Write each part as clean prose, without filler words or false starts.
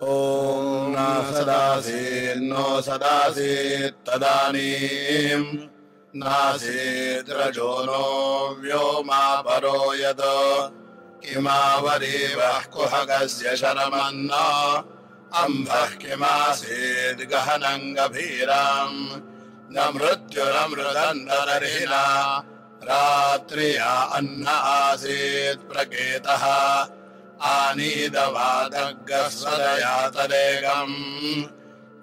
ॐ न सदासीन्नो सदासीत् तदानीं नासीद्रजो नो व्योमा परो यत् किमावरीवः कुहकस्य शरमन्न अम्भः किमासीद् गहनं गभीरम् न मृत्युरमृदन्तरहिना रात्र्या अन्न आसीत् प्रकेतः आनीदवादग्गस्वदया तदेकम्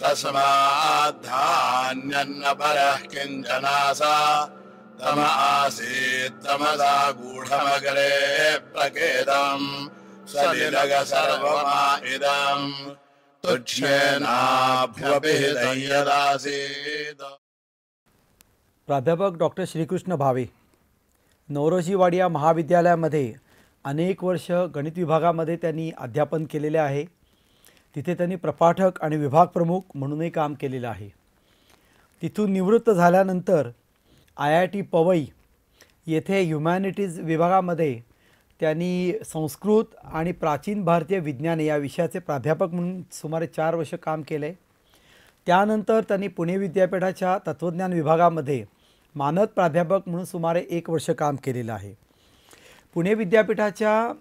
तस्माद्धान्यन्न परः किञ्चनासा तम आसीत् तमसा गूढमग्रे प्रकेतम् सलिलग सर्वमा इदम् तुच्छेनाभ्यभिहितं यदासीत्। प्राध्यापक डॉक्टर श्रीकृष्ण भावे नवरोजी वाडिया महाविद्यालयामध्ये अनेक वर्ष गणित विभागामध्ये त्यांनी अध्यापन केलेले आहे। तिथे त्यांनी प्रपाठक आणि विभाग प्रमुख म्हणूनही काम केलेले आहे। तिथून निवृत्त झाल्यानंतर IIT पवई येथे ह्युमॅनिटीज विभागामध्ये त्यांनी संस्कृत आणि प्राचीन भारतीय विज्ञान या विषयाचे प्राध्यापक म्हणून सुमारे 4 वर्ष काम केले। त्यानंतर त्यांनी पुणे विद्यापीठाच्या तत्त्वज्ञान विभागामध्ये मानद प्राध्यापक म्हणून सुमारे 1 वर्ष काम केलेलं आहे। पुणे विद्यापीठाच्या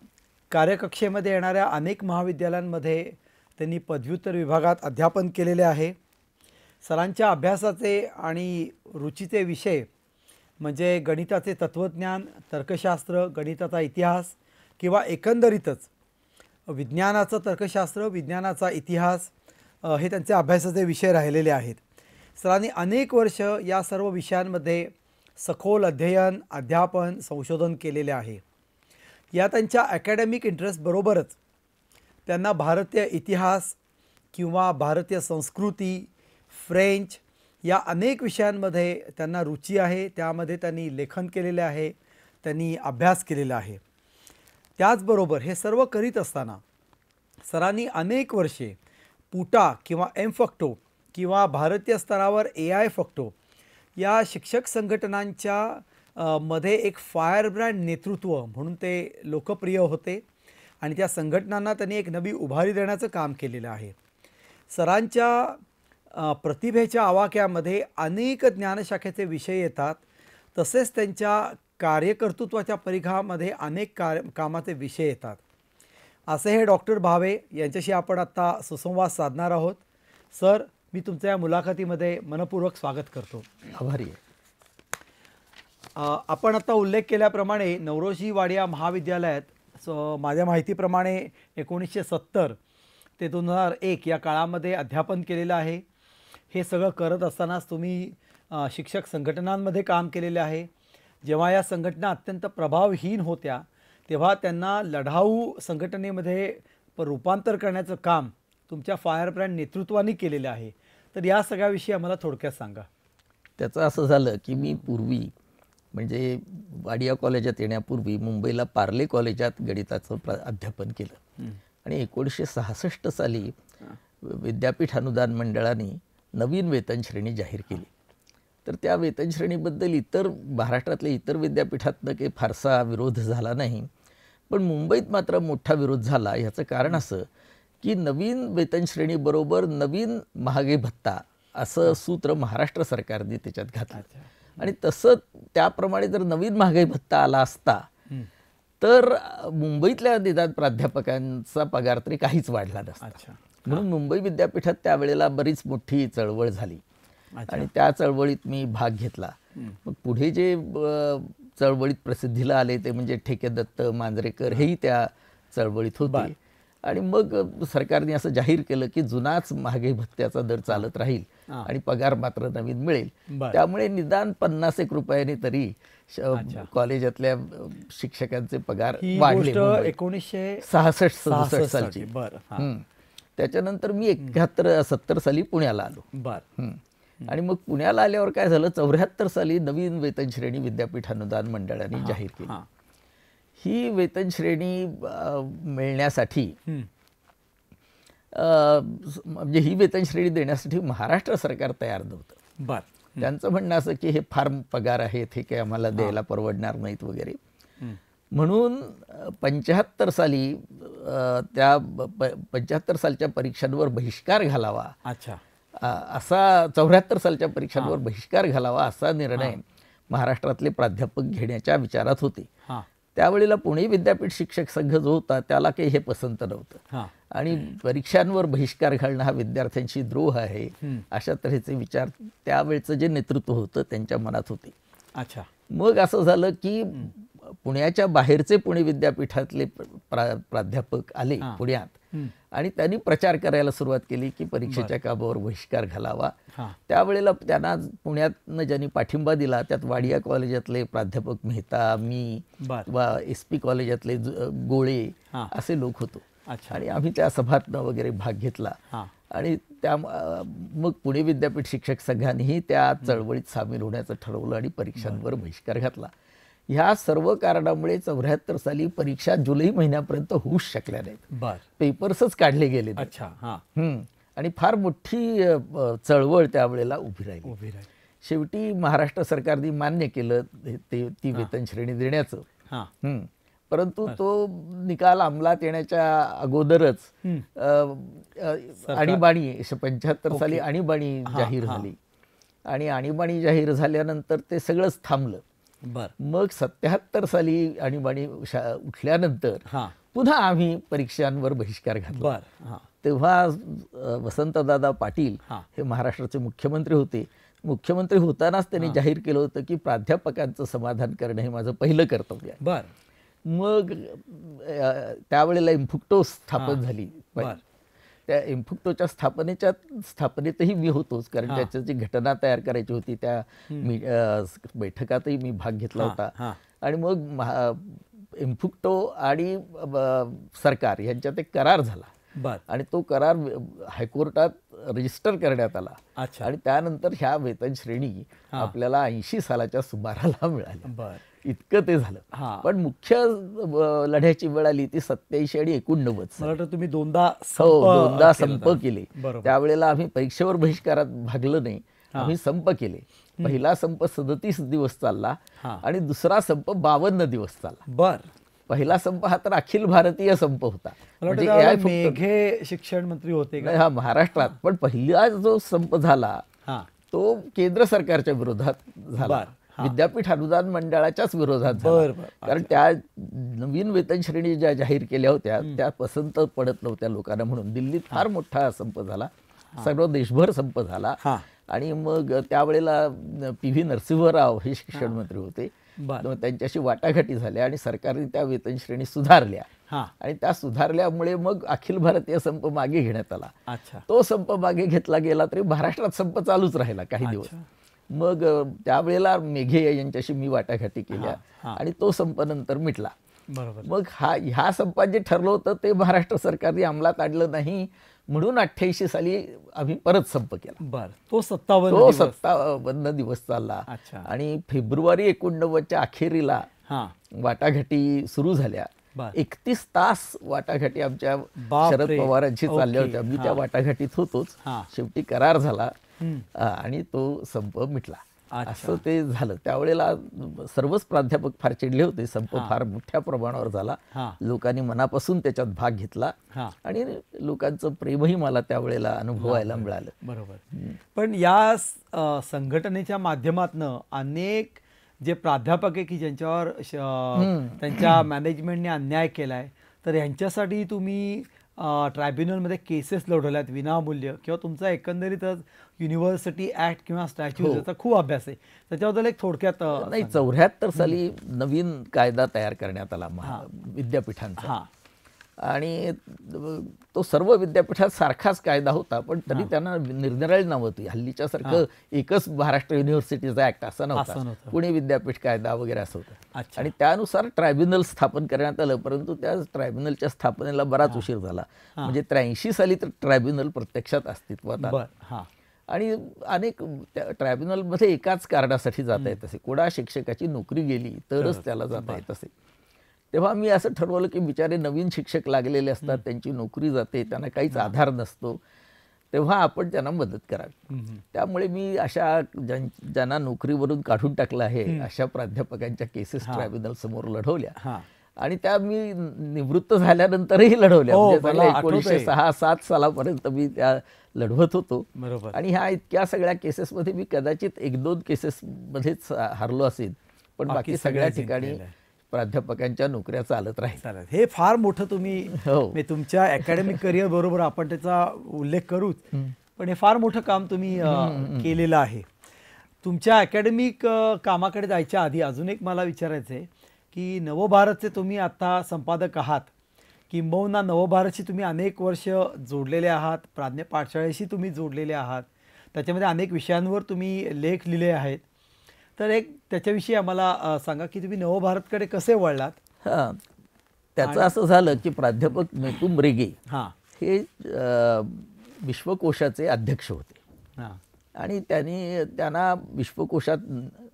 कार्यकक्षेमध्ये येणाऱ्या अनेक महाविद्यालयांमध्ये त्यांनी पदव्युत्तर विभागात अध्यापन केलेले आहे। सरांच्या अभ्यासाचे आणि रुचीचे विषय म्हणजे गणिताचे तत्त्वज्ञान, तर्कशास्त्र, गणिताचा इतिहास किंवा एकंदरीतच विज्ञानाचं तर्कशास्त्र, विज्ञानाचा इतिहास हे त्यांचे अभ्यासाचे विषय राहिलेले आहेत। सरांनी अनेक वर्ष या सर्व विषयांमध्ये सखोल अध्ययन, अध्यापन, संशोधन केलेले आहे। या त्यांच्या अकॅडमिक इंटरेस्ट बरोबरच त्यांना भारतीय इतिहास किंवा भारतीय संस्कृती, फ्रेंच या अनेक विषयांमध्ये त्यांना रुची आहे। त्यामध्ये त्यांनी लेखन केलेले आहे, त्यांनी अभ्यास केलेला आहे। त्याचबरोबर हे सर्व करीत असताना सरांनी अनेक वर्षे पुटा किंवा एमफक्टो किंवा भारतीय स्तरावर AI फक्टो या शिक्षक संघटनांच्या मध्ये एक फायरब्रँड नेतृत्व म्हणून ते लोकप्रिय होते आणि त्या संघटनांना त्यांनी एक नवी उभारी देण्याचं काम केलेलं आहे। सरांच्या प्रतिभेच्या आवाक्यामध्ये अनेक ज्ञानशाखेचे विषय येतात, तसेच त्यांच्या कार्यकर्तृत्वाच्या परिघामध्ये अनेक कामाचे विषय येतात। असे हे डॉक्टर भावे यांच्याशी आपण आता सुसंवाद साधणार आहोत। सर, मी तुमच्या या मुलाखतीमध्ये मनपूर्वक स्वागत करतो। आभारी आहे। आपण आता उल्लेख केल्याप्रमाणे नवरोजी वाडिया महाविद्यालयात माझ्या माहितीप्रमाणे 1970 ते 2001 या काळामध्ये अध्यापन केलेलं आहे। हे सगळं करत असतानाच तुम्ही शिक्षक संघटनांमध्ये काम केलेले आहे। जेव्हा या संघटना अत्यंत प्रभावहीन होत्या तेव्हा त्यांना लढाऊ संघटनेमध्ये रूपांतर करण्याचं काम तुमच्या फायरब्रँड नेतृत्वाने केलेलं आहे। तर या सगळ्याविषयी आम्हाला थोडक्यात सांगा। त्याचं असं झालं की मी पूर्वी म्हणजे वाडिया कॉलेजात येण्यापूर्वी मुंबईला पार्ले कॉलेजात गणिताचं अध्यापन केलं आणि 1966 साली विद्यापीठ अनुदान मंडळाने नवीन वेतन श्रेणी जाहीर केली। तर त्या वेतन श्रेणीबद्दल इतर महाराष्ट्रातल्या इतर विद्यापीठातनं काही फारसा विरोध झाला नाही, पण मुंबईत मात्र मोठा विरोध झाला। याचं कारण असं की नवीन वेतन श्रेणीबरोबर नवीन महागाई भत्ता असं सूत्र महाराष्ट्र सरकारने त्याच्यात घातलं आणि तसं त्याप्रमाणे जर नवीन महागाई भत्ता आला असता तर मुंबईतल्या निदान प्राध्यापकांचा पगार तरी काहीच वाढला नसता। म्हणून मुंबई विद्यापीठात त्यावेळेला बरीच मोठी चळवळ झाली आणि त्या चळवळीत मी भाग घेतला। मग पुढे जे चळवळीत प्रसिद्धीला आले ते म्हणजे ठेकेदत्त, मांजरेकर हेही त्या चळवळीत होते आणि मग सरकारने असं जाहीर केलं की जुनाच महागाई भत्त्याचा दर चालत राहील आणि पगार मात्र नवीन मिळेल। त्यामुळे निदान 50 रुपयांनी तरी कॉलेजातल्या शिक्षकांचे पगार वाढले। 1966-67 सालची। त्याच्यानंतर मी 71-70 साली पुण्याला आलो आणि मग पुण्याला आल्यावर काय झालं, 74 साली नवीन वेतन श्रेणी विद्यापीठ अनुदान मंडळाने जाहीर केली। ही वेतन श्रेणी मिळण्यासाठी म्हणजे ही वेतन श्रेणी देण्यासाठी महाराष्ट्र सरकार तयार नव्हतं। त्यांचं म्हणणं असं की हे फार पगार आहेत, हे काही आम्हाला द्यायला परवडणार नाहीत वगैरे। म्हणून 75 साली त्या 75 सालच्या परीक्षांवर बहिष्कार घालावा, अच्छा. असा 74 सालच्या परीक्षांवर बहिष्कार घालावा असा निर्णय महाराष्ट्रातले प्राध्यापक घेण्याच्या विचारात होते. हां त्यावेळेला पुणे विद्यापीठ शिक्षक संघ जो होता त्याला काही हे पसंत नव्हतं हां आणि परीक्षांवर बहिष्कार घालणं हा विद्यार्थ्यांशी द्रोह आहे अशा तऱ्हेचे विचार त्यावेळचं जे नेतृत्व होतं त्यांच्या मनात होते. अच्छा. मग असं झालं की पुण्याच्या बाहेरचे पुणे विद्यापीठातले प्राध्यापक आले पुण्यात आणि त्यांनी प्रचार करायला सुरुवात केली की परीक्षेच्या कामावर बहिष्कार घालावा. त्यावेळेला त्यांना पुण्यातनं ज्यांनी पाठिंबा दिला त्यात वाडिया कॉलेजातले प्राध्यापक मेहता, मी वा SP कॉलेजातले गोळे असे लोक होतो. आणि आम्ही त्या सभातनं वगैरे भाग घेतला आणि त्या मग पुणे विद्यापीठ शिक्षक संघानेही त्या चळवळीत सामील होण्याचं ठरवलं आणि परीक्षांवर बहिष्कार घातला. ह्या सर्व कारणामुळे 74 साली परीक्षा जुलै महिन्यापर्यंत होऊच शकल्या नाहीत. पेपर्सच काढले गेले. आणि फार मोठी चळवळ त्यावेळेला उभी राहिली. शेवटी महाराष्ट्र सरकारने मान्य केलं ती वेतन श्रेणी देण्याचं. परंतु तो निकाल अंमलात येण्याच्या अगोदरच आणीबाणी 75 साली आणीबाणी जाहीर झाली आणि आणीबाणी जाहीर झाल्यानंतर ते सगळंच थांबलं. मग 77 साली आणीबाणी उठल्यानंतर पुन्हा आम्ही परीक्षांवर बहिष्कार घातला. तेव्हा वसंतदादा पाटील हे महाराष्ट्राचे मुख्यमंत्री होते. मुख्यमंत्री होतानाच त्यांनी जाहीर केलं होतं की प्राध्यापकांचं समाधान करणं हे माझं पहिलं कर्तव्य आहे. मग त्यावेळेला इम्फुक्टो स्थापन झाली. त्या इम्फुक्टोच्या स्थापनेतही मी होतोच, कारण त्याची जी घटना तयार करायची होती त्या बैठकातही मी भाग घेतला होता. आणि मग इम्फुक्टो आणि सरकार यांच्यात एक करार झाला आणि तो करार हायकोर्टात रजिस्टर करण्यात आला. आणि त्यानंतर ह्या वेतन श्रेणी आपल्याला 80 सालाच्या सुमाराला मिळाल्या. इतकं ते झालं. पण मुख्य लढ्याची वेळ आली ती 87 आणि 89. मला वाटतं तुम्ही दोनदा संप केले. त्यावेळेला आम्ही परीक्षेवर बहिष्कारात भागलो नाही, आम्ही संप केले. पहिला संप 37 दिवस चालला आणि दुसरा संप 52 दिवस चालला. पहिला संप हा तर अखिल भारतीय संप होता. मेघे शिक्षण मंत्री होते हा महाराष्ट्रात. पण पहिला जो संप झाला तो केंद्र सरकारच्या विरोधात झाला, विद्यापीठ अनुदान मंडळाच्याच विरोधात झाला. कारण त्या नवीन वेतन श्रेणी ज्या जाहीर केल्या होत्या त्या पसंत पडत नव्हत्या लोकांना, म्हणून दिल्लीत फार मोठा संप झाला, सर्व देशभर संप झाला. आणि मग त्यावेळेला PV नरसिंहराव हे शिक्षण मंत्री होते. त्यांच्याशी वाटाघाटी झाल्या आणि सरकारने त्या वेतन श्रेणी सुधारल्या आणि त्या सुधारल्यामुळे मग अखिल भारतीय संप मागे घेण्यात आला. तो संप मागे घेतला गेला तरी महाराष्ट्रात संप चालूच राहिला काही दिवस. मग त्यावेळेला मेघे यांच्याशी मी वाटाघाटी केल्या आणि तो संप नंतर मिटला. मग ह्या संपात जे ठरलं होतं ते महाराष्ट्र सरकारने अंमलात आणलं नाही, म्हणून 88 साली आम्ही परत संप केला. तो 57 दिवस चालला. आणि फेब्रुवारी 89च्या अखेरीला वाटाघाटी सुरू झाल्या. 31 तास वाटाघाटी आमच्या शरद पवारांची चालल्या होत्या. मी त्या वाटाघाटीत होतोच. शेवटी करार झाला आणि तो संप मिटला. असं ते झालं. त्यावेळेला सर्वच प्राध्यापक फार चिडले होते. संप फार मोठ्या प्रमाणावर झाला, लोकांनी मनापासून त्याच्यात भाग घेतला आणि लोकांचं प्रेमही मला त्यावेळेला अनुभवायला मिळालं. पण या संघटनेच्या माध्यमातून अनेक जे प्राध्यापक आहे की ज्यांच्यावर त्यांच्या मॅनेजमेंटने अन्याय केलाय, तर यांच्यासाठी तुम्ही ट्रायब्युनलमध्ये केसेस लढवल्यात विनामूल्य, किंवा तुमचा एकंदरीतच युनिव्हर्सिटी ऍक्ट किंवा स्टॅच्यूज याचा खूप अभ्यास आहे, त्याच्याबद्दल एक थोडक्यात. नाही, 74 साली नवीन कायदा तयार करण्यात आला विद्यापीठांचा आणि तो सर्व विद्यापीठात सारखाच कायदा होता, पण तरी त्यांना निरनिराळी नावं होती. हल्लीच्या सारखं एकच महाराष्ट्र युनिव्हर्सिटीचा ऍक्ट असा नव्हता, पुणे विद्यापीठ कायदा वगैरे असं होतं. आणि त्यानुसार ट्रायब्युनल स्थापन करण्यात आलं, परंतु त्या ट्रायब्युनलच्या स्थापनेला बराच उशीर झाला. म्हणजे 83 साली तर ट्रायब्युनल प्रत्यक्षात अस्तित्वात आलं. आणि अनेक ट्रायब्युनलमध्ये एकाच कारणासाठी जाता येत असे, कोणा शिक्षकाची नोकरी गेली तरच त्याला जाता येत असे. तेव्हा मी असं ठरवलं की बिचारे नवीन शिक्षक लागलेले असतात, त्यांची नोकरी जाते, त्यांना काहीच आधार नसतो, तेव्हा आपण त्यांना मदत करावी. त्यामुळे मी अशा ज्यांना नोकरीवरून काढून टाकलं आहे अशा प्राध्यापकांच्या केसेस ट्रायब्युनल समोर लढवल्या आणि त्या मी निवृत्त झाल्यानंतरही लढवल्या. हो, म्हणजे मला चांगल्या आठवतंय. 1906-07 सालापर्यंत मी त्या लढवत होतो. बरोबर. आणि ह्या इतक्या सगळ्या केसेसमध्ये मी कदाचित 1-2 केसेसमध्येच हारलो असेल, पण बाकी सगळ्या ठिकाणी जिंकलेलं आहे. प्राध्यापकांच्या नोकऱ्या चालत राहील. चालेल. हे फार मोठं तुम्ही हो. म्हणजे तुमच्या अकॅडमिक करिअर बरोबर आपण त्याचा उल्लेख करूच, पण हे फार मोठं काम तुम्ही केलेलं आहे. तुमच्या अकॅडमिक कामाकडे जायच्या आधी अजून एक मला विचारायचं आहे की नवभारतचे तुम्ही आता संपादक आहात, किंबहुना नवभारतशी तुम्ही अनेक वर्ष जोडलेले आहात, प्राज्ञ पाठशाळेशी तुम्ही जोडलेले आहात, त्याच्यामध्ये अनेक विषयांवर तुम्ही लेख लिहिले आहेत. तर एक त्याच्याविषयी आम्हाला सांगा की तुम्ही नवभारतकडे कसे वळलात? हां, त्याचं असं झालं की प्राध्यापक मेकुम रेगे हां हे विश्वकोशाचे अध्यक्ष होते. हां आणि त्यांना विश्वकोशात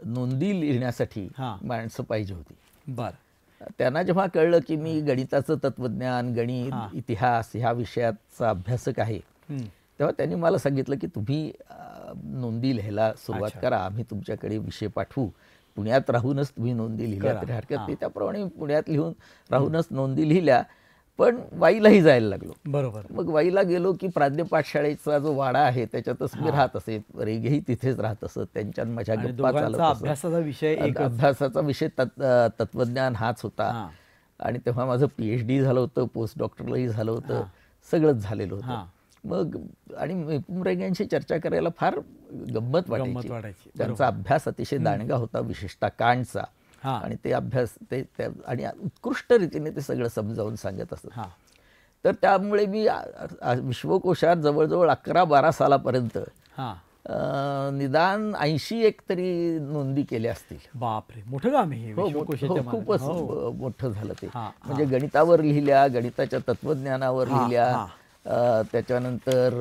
नोंदी लिहिण्यासाठी हां. माणसं पाहिजे होती. बरं. त्यांना जेव्हा कळलं की मी गणिताचं तत्वज्ञान, गणित, हां. इतिहास ह्या विषयाचा अभ्यासक आहे, हं. तेव्हा त्यांनी मला सांगितलं की तुम्ही नोंदी लिहायला सुरुवात अच्छा. करा, आम्ही तुमच्याकडे विषय पाठवू, पुण्यात राहूनच तुम्ही नोंदी लिहिल्या करा. तरी हरकत हां. नाही. त्याप्रमाणे मी पुण्यात राहूनच नोंदी लिहिल्या. पण वाईलाही जायला लागलो. बरोबर. मग वाईला गेलो की प्राज्ञ पाठशाळेचा जो वाडा आहे त्याच्यातच मी राहत असे. रेगेही तिथेच राहत असत. त्यांच्या माझ्या आणि गप्पा चालत दोघांचा असत. अभ्यासाचा विषय एकच. अभ्यासाचा विषय तत्वज्ञान हाच होता. हां. आणि तेव्हा माझं PhD झालं होतं, पोस्ट डॉक्टरलाही झालं होतं, सगळंच झालेलं होतं. हां. मग आणि मेकुम रेग्यांशी चर्चा करायला फार गंमत वाटायची. वाटायची. त्यांचा अभ्यास अतिशय दांडगा होता, विशेषतः कांटचा. हां. आणि ते अभ्यास आणि उत्कृष्ट रीतीने ते सगळं समजावून सांगत असत. हां. तर त्यामुळे मी विश्वकोशात जवळजवळ 11-12 सालापर्यंत हां. निदान 81 तरी नोंदी केल्या असतील. बापरे, मोठं काम आहे हे हो, विश्वकोशाच्या मानाने. खूपच हो. मोठं झालं ते. हां, म्हणजे गणितावर लिहिल्या, गणिताच्या तत्वज्ञानावर हां, लिहिल्या, हां. त्याच्यानंतर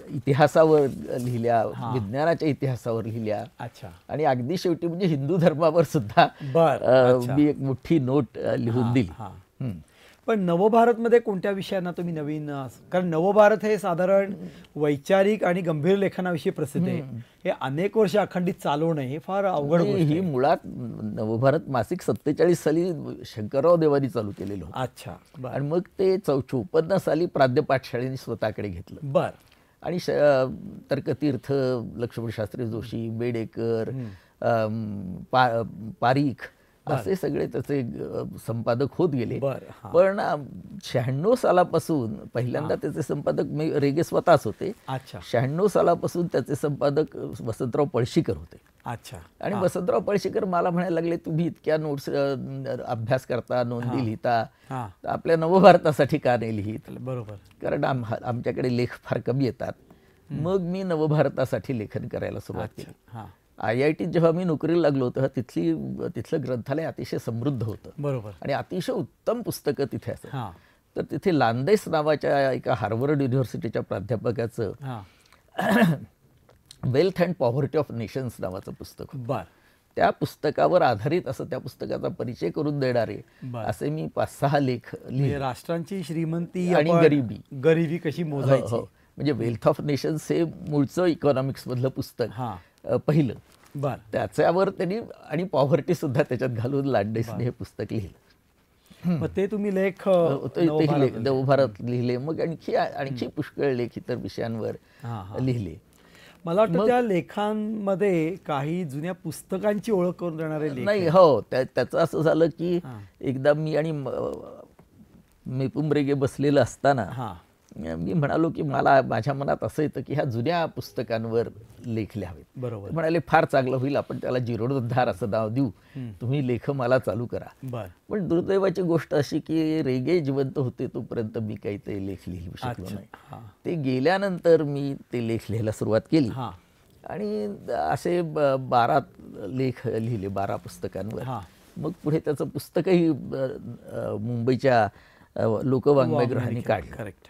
इतिहासावर लिहिल्या, विज्ञानाच्या इतिहासावर लिहिल्या. अच्छा. आणि अगदी शेवटी म्हणजे हिंदू धर्मावर सुद्धा बरं. अच्छा. मी एक मोठी नोट लिहून दिली. हां. हं. पण नवभारतमध्ये कोणत्या विषयांना तुम्ही नवीन कारण नवभारत हे साधारण वैचारिक आणि गंभीर लेखनाविषयी प्रसिद्ध आहे. हे अनेक वर्ष अखंडित चालवणं हे फार अवघड आणि गोष्ट ही आहे. मुळात नवभारत मासिक 47 साली शंकरराव देवानी चालू केलेलं होतं. अच्छा. बरं. आणि मग ते 54 साली प्राज्ञ पाठशाळेने स्वतःकडे घेतलं. बरं. आणि तर्कतीर्थ, लक्ष्मणशास्त्री जोशी, बेडेकर, पारीख असे सगळे त्याचे संपादक होत गेले. बरं. हां. पण 96 सालापासून पहिल्यांदा त्याचे संपादक रेगे स्वतःच होते. अच्छा. 96 सालापासून त्याचे संपादक वसंतराव पळशीकर होते. अच्छा. आणि वसंतराव पळशीकर मला म्हणायला लागले, तुम्ही इतक्या नोट्स अभ्यास करता, नोंदी लिहिता, हां. तर आपल्या नवभारतासाठी का नाही लिहित? बरोबर. कारण आमच्याकडे लेख फार कमी येतात. मग मी नवभारतासाठी लेखन करायला सुरुवात केली. हां. IIT जेव्हा मी नोकरीला लागलो तेव्हा तिथलं ग्रंथालय अतिशय समृद्ध होतं. बरोबर. आणि अतिशय उत्तम पुस्तकं तिथे असत. हां. तर तिथे लांदेस नावाच्या एका हार्वर्ड युनिव्हर्सिटीच्या प्राध्यापकाचं हां. Wealth and poverty of nations नावाचं पुस्तक होतं. बरं. त्या पुस्तकावर आधारित असं त्या पुस्तकाचा परिचय करून देणारे बरं. असे मी 5-6 लेख लिहिले. म्हणजे राष्ट्रांची श्रीमंती आणि आपण गरिबी कशी मोजायची. हो. म्हणजे वेल्थ ऑफ नेशन्स हे मूळचं इकॉनॉमिक्स मधलं पुस्तक हां. पहिलं. बरं. त्याच्यावर त्यांनी आणि पॉव्हर्टी सुद्धा त्याच्यात घालून लांडेसने हे पुस्तक लिहिलं. मग ते तुम्ही लेख नवभारत लिहिले. मग आणखी पुष्कळ लेख इतर विषयांवर हां. लिहिले. मला वाटतं त्या लेखांमध्ये काही जुन्या पुस्तकांची ओळख करून देणारे लेख नाही. आहेत. हो, त्याचं असं झालं की हां. एकदा मी आणि मेकुम रेगे बसलेलं असताना हां. मी म्हणालो की मला माझ्या मनात असं येतं की ह्या जुन्या पुस्तकांवर लेख लिहावेत. बरोबर. ते म्हणाले फार चांगलं होईल, आपण त्याला जीर्णोद्धार असं नाव देऊ, तुम्ही लेख मला चालू करा. बरं. पण दुर्दैवाची गोष्ट अशी की रेगे जिवंत होते तोपर्यंत मी काही ते लेख लिहू शकलो अच्छा. नाही. हां. ते गेल्यानंतर मी ते लेख लिहायला सुरुवात केली. हां. आणि असे 12 लेख लिहिले 12 पुस्तकांवर. हां. मग पुढे त्याचं पुस्तकही मुंबईच्या लोकवाङ्मयगृहाने काढलं. करेक्ट.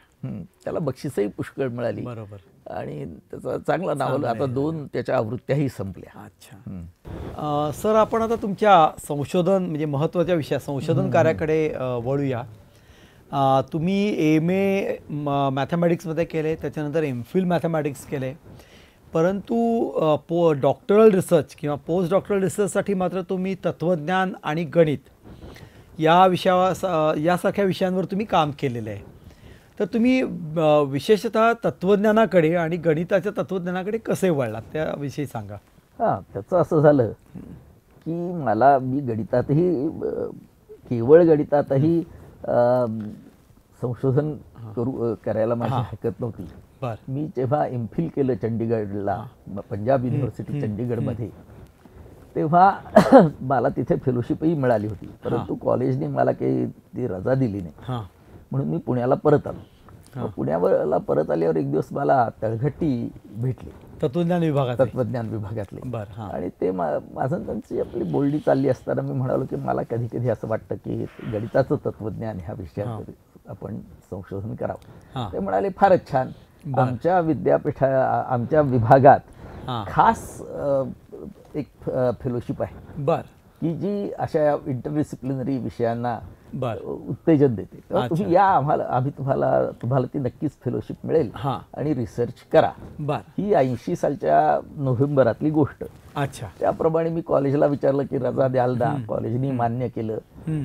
त्याला बक्षीसही पुष्कळ मिळाली. बरोबर. आणि त्याचा चांगला नावल. आता 2 त्याच्या आवृत्त्याही संपल्या. अच्छा. सर, आपण आता तुमच्या संशोधन म्हणजे महत्त्वाच्या विषयात संशोधन कार्याकडे वळूया. तुम्ही MA मॅथमॅटिक्समध्ये केले, त्याच्यानंतर MPhil मॅथमॅटिक्स केले, परंतु डॉक्टरल रिसर्च किंवा पोस्ट डॉक्टरल रिसर्चसाठी मात्र तुम्ही तत्त्वज्ञान आणि गणित या यासारख्या विषयांवर तुम्ही काम केलेलं आहे. तर तुम्ही विशेषतः तत्त्वज्ञानाकडे आणि गणिताच्या तत्त्वज्ञानाकडे कसे वळलात त्याविषयी सांगा. हां, त्याचं असं झालं की मी गणितातही केवळ गणितातही संशोधन करायला माझी हरकत नव्हती. बरं. मी जेव्हा एमफिल केलं चंदीगडला, पंजाब युनिव्हर्सिटी चंदीगडमध्ये, तेव्हा मला तिथे फेलोशिपही मिळाली होती. परंतु कॉलेजने मला काही ती रजा दिली नाही, म्हणून मी पुण्याला परत आलो. पुण्याला परत आल्यावर एक दिवस मला तळघट्टी भेटली तत्वज्ञान विभागातले. आणि ते माझं त्यांची आपली बोलणी चालली असताना मी म्हणालो की मला कधी कधी असं वाटतं की गणिताचं तत्वज्ञान ह्या विषयात आपण संशोधन करावं. ते म्हणाले फारच छान, आमच्या विभागात खास एक फेलोशिप आहे की जी अशा इंटरडिसिप्लिनरी विषयांना उत्तेजन देते. तेव्हा तुम्ही या, आम्ही तुम्हाला ती नक्कीच फेलोशिप मिळेल आणि रिसर्च करा. ही 80 सालच्या नोव्हेंबरातली गोष्ट. त्याप्रमाणे मी कॉलेजला विचारलं की रजा द्याल ना. कॉलेजनी मान्य केलं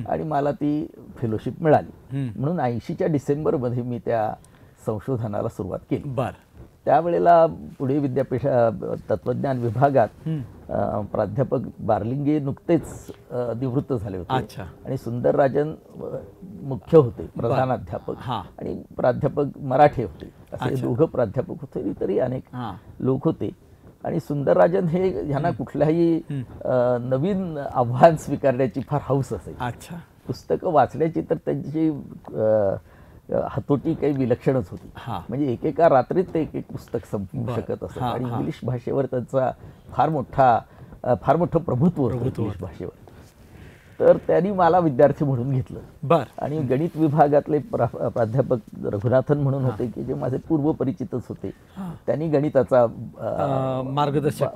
आणि मला ती फेलोशिप मिळाली. म्हणून 80च्या डिसेंबरमध्ये मी त्या संशोधनाला सुरुवात केली. त्यावेळेला पुणे विद्यापीठ तत्वज्ञान विभागात प्राध्यापक बार्लिंगे नुकतेच निवृत्त झाले होते आणि सुंदरराजन मुख्य होते, प्रधानाध्यापक, आणि प्राध्यापक मराठे होते. असे दोघं प्राध्यापक होते, इतरही अनेक लोक होते. आणि सुंदरराजन ह्यांना कुठल्याही नवीन आव्हान स्वीकारण्याची फार हौस असायची. पुस्तकं वाचण्याची तर त्यांची हातोटी काही विलक्षणच होती. म्हणजे एकेका रात्रीत ते एक पुस्तक संपवू शकत असत. आणि इंग्लिश भाषेवर त्यांचा फार मोठं प्रभुत्व होतं इंग्लिश भाषेवर. तर त्यांनी मला विद्यार्थी म्हणून घेतलं. आणि गणित विभागातले प्राध्यापक रघुनाथन म्हणून होते की जे माझे पूर्वपरिचितच होते. त्यांनी गणिताचं मार्गदर्शन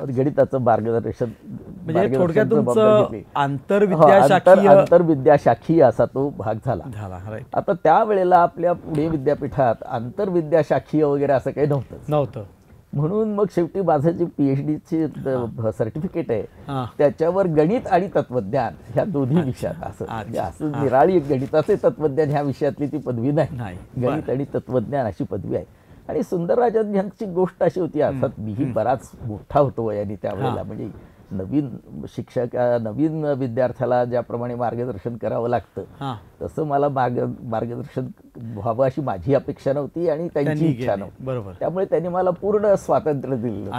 आंतरविद्याशाखीय असा तो भाग झाला. आता त्यावेळेला आपल्या पुणे विद्यापीठात आंतरविद्याशाखीय वगैरे असं काही नव्हतं. म्हणून मग शेवटी माझं जे PhD सर्टिफिकेट आहे त्याच्यावर गणित आणि तत्वज्ञान ह्या दोन्ही विषयात असं निराळी गणिताचे तत्वज्ञान ह्या विषयातली ती पदवी नाही, गणित आणि तत्वज्ञान अशी पदवी आहे. आणि सुंदरराजन यांची गोष्ट अशी होती, अर्थात मीही बराच मोठा होतो वयाने त्यावेळेला. म्हणजे नवीन विद्यार्थ्याला ज्याप्रमाणे मार्गदर्शन करावं लागतं तसं मला मार्गदर्शन व्हावं अशी माझी अपेक्षा नव्हती आणि त्यांची इच्छा नव्हती. त्यामुळे त्यांनी मला पूर्ण स्वातंत्र्य दिलं.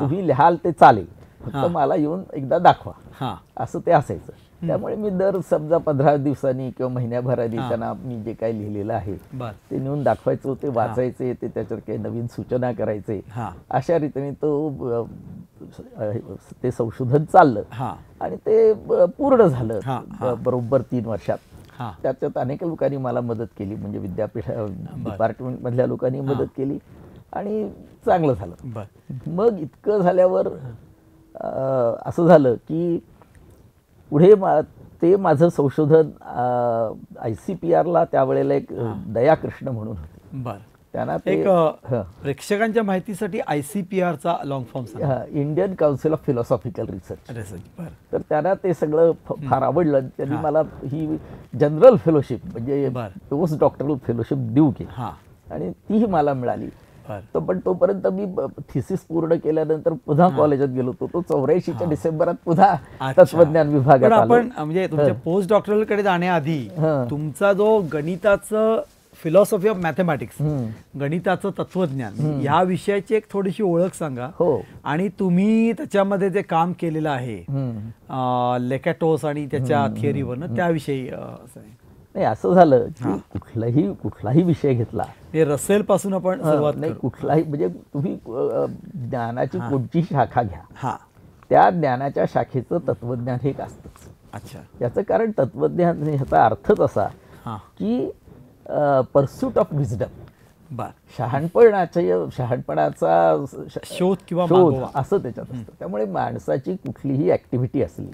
तुम्ही लिहाल ते चालेल, फक्त मला येऊन एकदा दाखवा, असं ते असायचं. त्यामुळे मी दर समजा 15 दिवसांनी किंवा महिन्याभराने त्यांना मी जे काही लिहिलेलं आहे ते नेऊन दाखवायचं, ते वाचायचे, ते त्याच्यावर काही नवीन सूचना करायचे. अशा रीतीने ते संशोधन चाललं आणि ते पूर्ण झालं बरोबर 3 वर्षात. त्याच्यात अनेक लोकांनी मला मदत केली, म्हणजे विद्यापीठ डिपार्टमेंट मधल्या लोकांनी मदत केली आणि चांगलं झालं. मग इतकं झाल्यावर असं झालं की पुढे ते माझं संशोधन ICPR त्यावेळेला एक दयाकृष्ण म्हणून होते. त्यांना एक प्रेक्षकांच्या माहितीसाठी ICPRचा long form Indian Council of Philosophical Research. तर त्यांना ते सगळं फार आवडलं. त्यांनी मला ही जनरल फेलोशिप म्हणजे पोस्ट डॉक्टरल फेलोशिप देऊ केली आणि तीही मला मिळाली. पण तोपर्यंत मी थिसिस पूर्ण केल्यानंतर पुन्हा कॉलेजात गेलो होतो. तो 84च्या डिसेंबरात पुन्हा तत्वज्ञान विभागात आलो. आपण म्हणजे तुमच्या पोस्ट डॉक्टरल कडे जाण्याआधी तुमचा जो गणिताचं फिलॉसॉफी ऑफ मॅथमॅटिक्स, गणिताचं तत्वज्ञान या विषयाची एक थोडीशी ओळख सांगा. आणि तुम्ही त्याच्यामध्ये जे काम केलेलं आहे लेकॅटोस आणि त्याच्या थिअरीवर, त्याविषयी नाही. असं झालं की कुठलाही विषय घेतला, रसेल पासून आपण सुरुवात नाही, कुठलाही म्हणजे तुम्ही ज्ञानाची कोणती शाखा घ्या, त्या ज्ञानाच्या शाखेचं तत्वज्ञान हे एक असतंच. याचं कारण तत्वज्ञान ह्याचा अर्थच असा की पर्स्यूट ऑफ विजडम, शहाणपणाचा शोध किंवा असं त्याच्यात असतं. त्यामुळे माणसाची कुठलीही ऍक्टिव्हिटी असली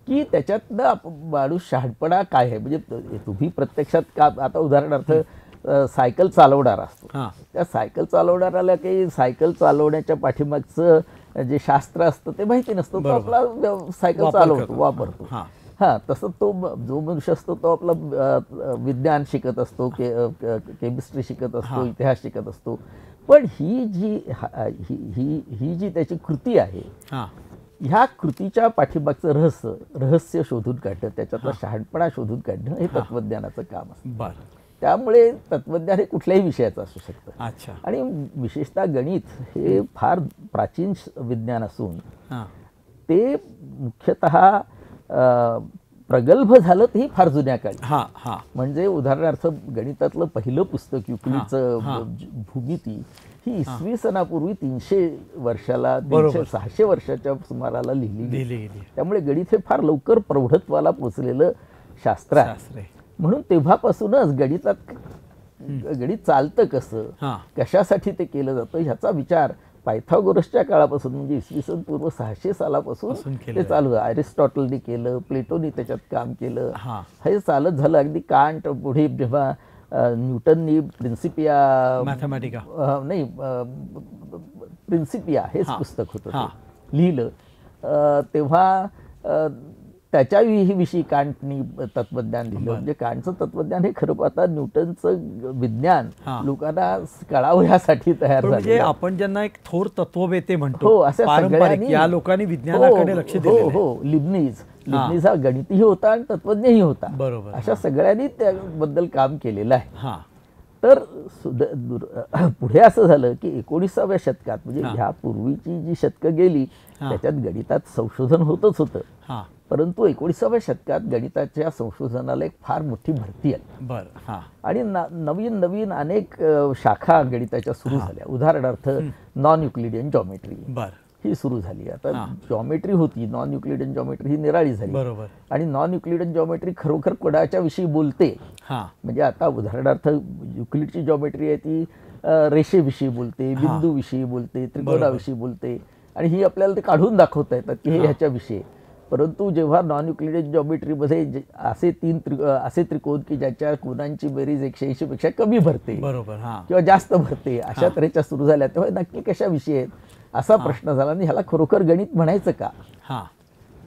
की त्याच्यातनं माणूस शहाणपणा काय आहे, म्हणजे तुम्ही प्रत्यक्षात आता उदाहरणार्थ सायकल चालवणारा असतो, त्या सायकल चालवणाऱ्याला काही सायकल चालवण्याच्या पाठीमागचं जे शास्त्र असतं ते माहिती नसतं. तो आपला सायकल चालवतो, वापरतो. हां, तसं जो मनुष्य असतो तो आपला विज्ञान शिकत असतो, केमिस्ट्री शिकत असतो, इतिहास शिकत असतो. पण ही जी त्याची कृती आहे, ह्या कृतीच्या पाठीमागचं रहस्य शोधून काढणं, त्याच्यातला शहाणपणा शोधून काढणं हे तत्वज्ञानाचं काम असतं. त्यामुळे तत्वज्ञान हे कुठल्याही विषयाचं असू शकतं. आणि विशेषतः गणित हे फार प्राचीन विज्ञान असून ते मुख्यतः प्रगल्भ झालं तेही फार जुन्या काळी. म्हणजे उदाहरणार्थ गणितातलं पहिलं पुस्तक युक्लिडचं भूमिती ही इसवी सनापूर्वी 300 वर्षाला 600 वर्षाच्या सुमाराला लिहिली गेली. त्यामुळे गणित हे फार लवकर प्रौढत्वाला पोचलेलं शास्त्र आहे. म्हणून तेव्हापासूनच गणित चालतं कसं, कशासाठी ते केलं जातं ह्याचा विचार पायथागोरसच्या काळापासून म्हणजे इसवी सन पूर्व 600 सालापासून ते चालू आहे. अरिस्टॉटलनी केलं, प्लेटोनी त्याच्यात काम केलं, हे चालत झालं. अगदी कांट पुढे जेव्हा न्यूटननी प्रिन्सिपिया हेच पुस्तक होतं लिहिलं, तेव्हा त्याच्याविषयी कांटनी तत्वज्ञान लिहिलं. म्हणजे कांटचं तत्वज्ञान हे खरं पाहता न्यूटनचं विज्ञान लोकांना कळावं यासाठी तयार झालं. आपण ज्यांना एक थोर तत्ववेते म्हणतो, अशा सगळ्यांनी या लोकांनी विज्ञानाकडे लक्ष दिलं. हो, लिबनिझ हा गणितीही होता आणि तत्वज्ञही होता. बरोबर. अशा सगळ्यांनी त्याबद्दल काम केलेलं आहे. तर पुढे असं झालं की 19व्या शतकात म्हणजे ह्या पूर्वीची जी शतकं गेली त्याच्यात गणितात संशोधन होतच होतं. परंतु 19व्या शतकात गणिताच्या संशोधनाला एक फार मोठी भरती आली आणि नवीन नवीन अनेक शाखा गणिताच्या सुरू झाल्या. उदाहरणार्थ नॉन युक्लिडियन जॉमेट्री ही सुरू झाली. आता जॉमेट्री होती, नॉन युक्लिडियन जॉमेट्री ही निराळी झाली. बरोबर. आणि नॉन युक्लिडियन जॉमेट्री खरोखर कोणाच्या विषयी बोलते, म्हणजे आता उदाहरणार्थ युक्लिडची जॉमेट्री आहे ती रेषेविषयी बोलते, बिंदूविषयी बोलते, त्रिकोणाविषयी बोलते आणि ही आपल्याला ते काढून दाखवता येतात की हे ह्याच्याविषयी. परंतु जेव्हा नॉन युक्लिडियन जॉमेट्रीमध्ये असे त्रिकोण की ज्याच्या कोणांची बेरीज 180 पेक्षा कमी भरते, बरोबर, किंवा जास्त भरते, अशा तऱ्हेच्या सुरू झाल्या, तेव्हा नक्की कशाविषयी आहेत असा प्रश्न झाला आणि ह्याला खरोखर गणित म्हणायचं का.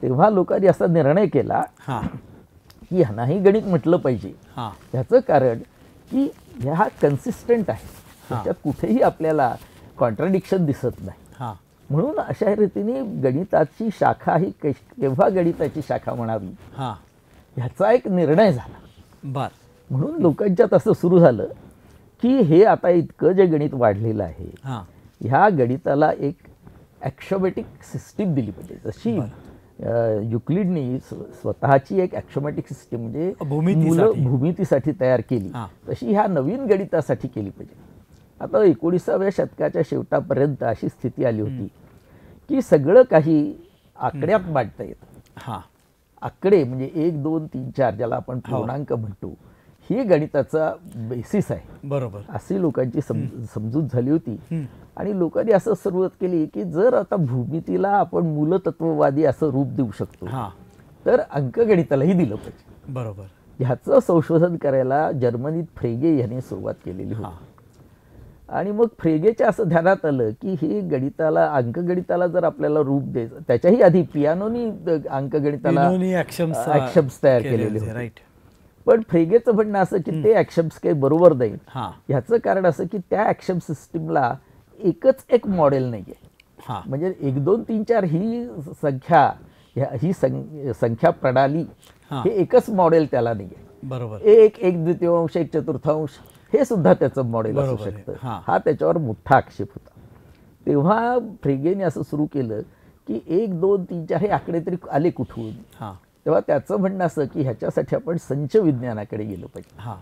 तेव्हा लोकांनी असा निर्णय केला की ह्यांनाही गणित म्हटलं पाहिजे. ह्याचं कारण की ह्या कन्सिस्टंट आहे, त्याच्यात कुठेही आपल्याला कॉन्ट्राडिक्शन दिसत नाही. म्हणून अशा रीतीने गणिताची शाखा ही केव्हा गणिताची शाखा म्हणावी ह्याचा एक निर्णय झाला. म्हणून लोकांच्यात असं सुरू झालं की हे आता इतकं जे गणित वाढलेलं आहे ह्या गणिताला एक ॲक्शोमॅटिक सिस्टीम दिली पाहिजे. जशी युक्लिडनी स्वतःची एक ॲक्शोमॅटिक सिस्टीम म्हणजे भूमितीसाठी तयार केली, तशी ह्या नवीन गणितासाठी केली पाहिजे. आता 19व्या शतकाच्या शेवटापर्यंत अशी स्थिती आली होती की सगळं काही आकड्यात मांडता येतं. आकडे म्हणजे 1, 2, 3, 4 ज्याला आपण पूर्णांक म्हणतो ही गणिताचा बेसिस आहे. बरोबर. अशी लोकांची समजूत झाली होती आणि लोकांनी असं सुरुवात केली की जर आता भूमितीला आपण मूलतत्ववादी असं रूप देऊ शकतो तर अंकगणितालाही दिलं पाहिजे. बरोबर. ह्याचं संशोधन करायला जर्मनीत फ्रेगे यांनी सुरुवात केलेली होती. आणि मग फ्रेगेच्या असं ध्यानात आलं की ही अंकगणिताला जर आपल्याला रूप द्यायचं, त्याच्याही आधी पियानोनी अंकगणिताला ॲक्शम्स तयार केलेले होते. पण फ्रेगेचं म्हणणं असं की ते ॲक्शम्स काही बरोबर नाही. ह्याचं कारण असं की त्या ॲक्शम सिस्टीमला एकच एक मॉडेल नाही आहे. म्हणजे 1, 2, 3, 4 ही संख्या प्रणाली हे एकच मॉडेल त्याला नाही आहे. बरोबर. 1 द्वितीयांश 1 चतुर्थांश हे सुद्धा त्याचं मॉडेल असू शकतं. हा त्याच्यावर मोठा आक्षेप होता. तेव्हा फ्रेगेने असं सुरू केलं की 1, 2, 3, 4 हे आकडे तरी आले कुठून. तेव्हा त्याचं म्हणणं असं की ह्याच्यासाठी आपण संच विज्ञानाकडे गेलो पाहिजे.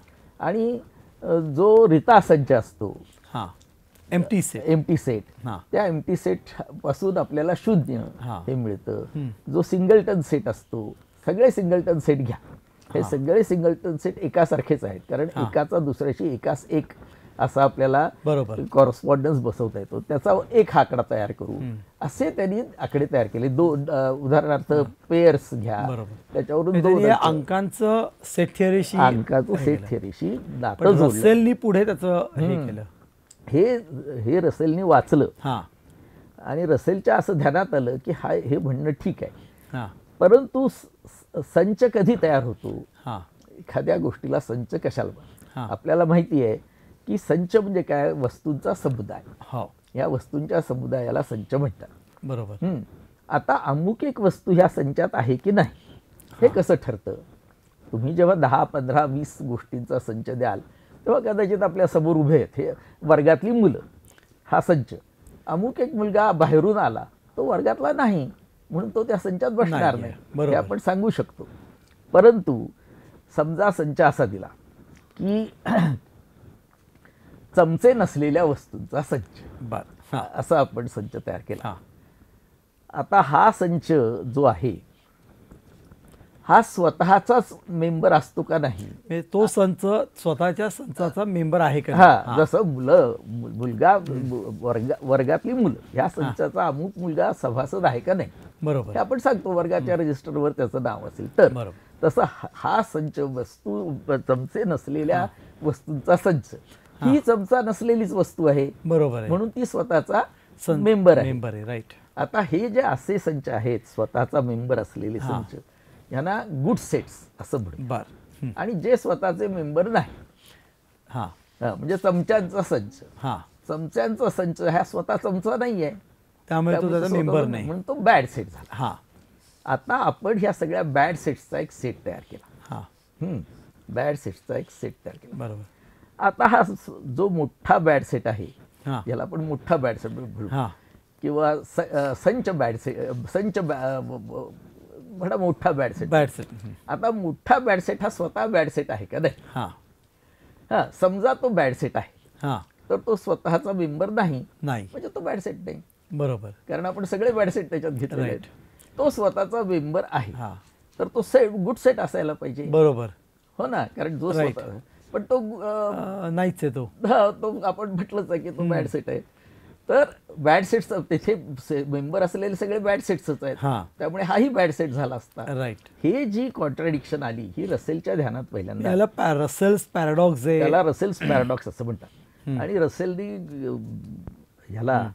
आणि जो रिता संच असतो एम्प्टी सेट, त्या एम्प्टी सेट पासून आपल्याला शून्य हे मिळतं. जो सिंगलटन सेट असतो, सगळे सिंगलटन सेट घ्या, हे सगळे सिंगलटन सेट एकासारखेच आहेत कारण एकाचा दुसऱ्याशी एकास एक असा आपल्याला कॉरस्पॉन्डन्स बसवता येतो. त्याचा एक आकडा तयार करू असे त्यांनी आकडे तयार केले. उदाहरणार्थ पेयर्स घ्या, त्याच्यावरून 2 अंकांचं सेट थिअरीशी नातं जोडलं. रसेलनी पुढे त्याचं हे केलं. हे रसेलनी वाचलं आणि रसेलच्या असं ध्यानात आलं की हे म्हणणं ठीक आहे, परंतु संच कधी तयार होतो? हां एखाद्या गोष्टीला संच कशाला म्हणतात? हां. आपल्याला माहिती आहे की संच म्हणजे काय? वस्तूंचा समुदाय. हो या वस्तूंच्या समुदायाला संच म्हणतात. बरोबर. आता अमुक एक वस्तू ह्या संचात आहे की नाही हे कसं ठरतं? तुम्ही जेव्हा 10, 15, 20 गोष्टींचा संच द्याल तेव्हा कदाचित आपल्या समोर उभे आहेत हे वर्गातली मुलं, हा संच. अमुक एक मुलगा बाहेरून आला, तो वर्गातला नाही म्हणून तो त्या संचात बसणार नाहीये. नाही, हे बरोबर. आपण सांगू शकतो. परंतु समजा संच असा दिला की चमचे नसलेल्या वस्तूंचा संच, बर. हां असा आपण संच तयार केला. हां आता हा संच जो आहे हा स्वतःचाच मेंबर असतो का नाही? म्हणजे तो संच स्वतःच्या संचाचा मेंबर आहे का? हा, जसं मुलगा वर्गातली मुलं ह्या संचाचा अमुक मुलगा सभासद आहे का नाही हे बरोबर आपण सांगतो. वर्गाच्या रजिस्टरवर त्याचं नाव असेल तर. बरोबर. तसं हा संच वस्तू चमचे नसलेल्या वस्तूंचा संच, ही चमचा नसलेलीच वस्तू आहे बरोबर आहे. म्हणून ती स्वतःचा मेंबर आहे. मेंबर आहे. राईट. आता हे जे असे संच आहेत स्वतःचा मेंबर असलेले संच, यांना गुड सेट्स असं म्हणतात. बर. आणि जे स्वतःचे मेंबर नाही, हां म्हणजे चमच्यांचा संच, हां चमच्यांचा संच हा स्वतः चमचा नाहीये, त्यामुळे तो त्याचा मेंबर नाही म्हणून तो बॅड सेट झाला. हां आता आपण ह्या सगळ्या बॅड सेट्सचा एक सेट तयार केला. हां बॅड सेट्सचा एक सेट तयार केला. बरोबर. आता हा जो मोठा बॅड सेट आहे हां याला आपण मोठा बॅड सेट म्हणू हां किंवा संच बॅड सेट, संच म्हणा मोठा बॅड सेट. Bad set. आता मोठा बॅड सेट हा स्वतः बॅड सेट आहे का नाही? हां हा, समजा तो बॅड सेट आहे हां तर तो स्वतःचा मेंबर नाही नाही. म्हणजे तो बॅड सेट नाही, बरोबर. कारण आपण सगळे बॅड सेट त्याच्यात घेतलेले आहेत. Right. तो स्वतःचा मेंबर आहे हां तर तो सेट गुड सेट असायला पाहिजे. बरोबर. हो ना, कारण जो Right. स्वतः पण तो नाहीच आहे तो. तो आपण म्हटलंच आहे की तो बॅड सेट आहे. तर बॅड सेट्स तिथे मेंबर असलेले सगळे बॅड सेट्सच आहेत, हां त्यामुळे हाही बॅड सेट झाला असता. राईट. हे जी कॉन्ट्राडिक्शन आली ही रसेलच्या ध्यानात पहिल्यांदा, याला रसेल्स पॅराडॉक्स आहे. त्याला रसेल्स पॅराडॉक्स असं म्हणतात. आणि रसेलनी ह्याला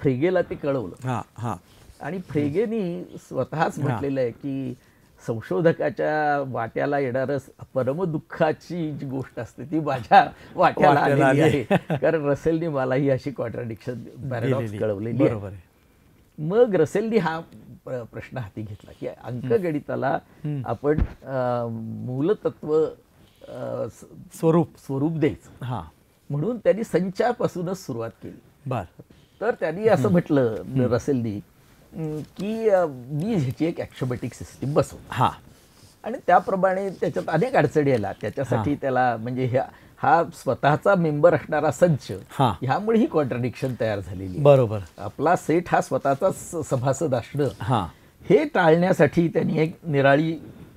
फ्रेगेला ते कळवलं. हां हां आणि फ्रेगेनी स्वतःच म्हटलेलं आहे की संशोधकाच्या वाट्याला येणारं परमदुःखाची जी गोष्ट असते ती माझ्या वाट्याला आलेली आहे, कारण रसेलनी मला ही अशी कॉन्ट्राडिक्शन पॅराडॉक्स कळवलेली आहे. बरोबर आहे. मग रसेलनी हा प्रश्न हाती घेतला की अंकगणिताला आपण मूलतत्व स्वरूप द्यायचं, हां म्हणून त्यांनी संचापासूनच सुरुवात केली. बर. तर त्यांनी असं म्हटलं रसेलनी की मी ह्याची एक ॲक्शोमॅटिक सिस्टीम बसवतो. हां आणि त्याप्रमाणे त्याच्यात अनेक अडचणी आल्या. त्याच्यासाठी त्याला म्हणजे हा स्वतःचा मेंबर असणारा संच, हां ह्यामुळे ही कॉन्ट्राडिक्शन तयार झालेली आहे. बरोबर. आपला सेट हा स्वतःचा सभासद असणं, हां हे टाळण्यासाठी त्यांनी एक निराळी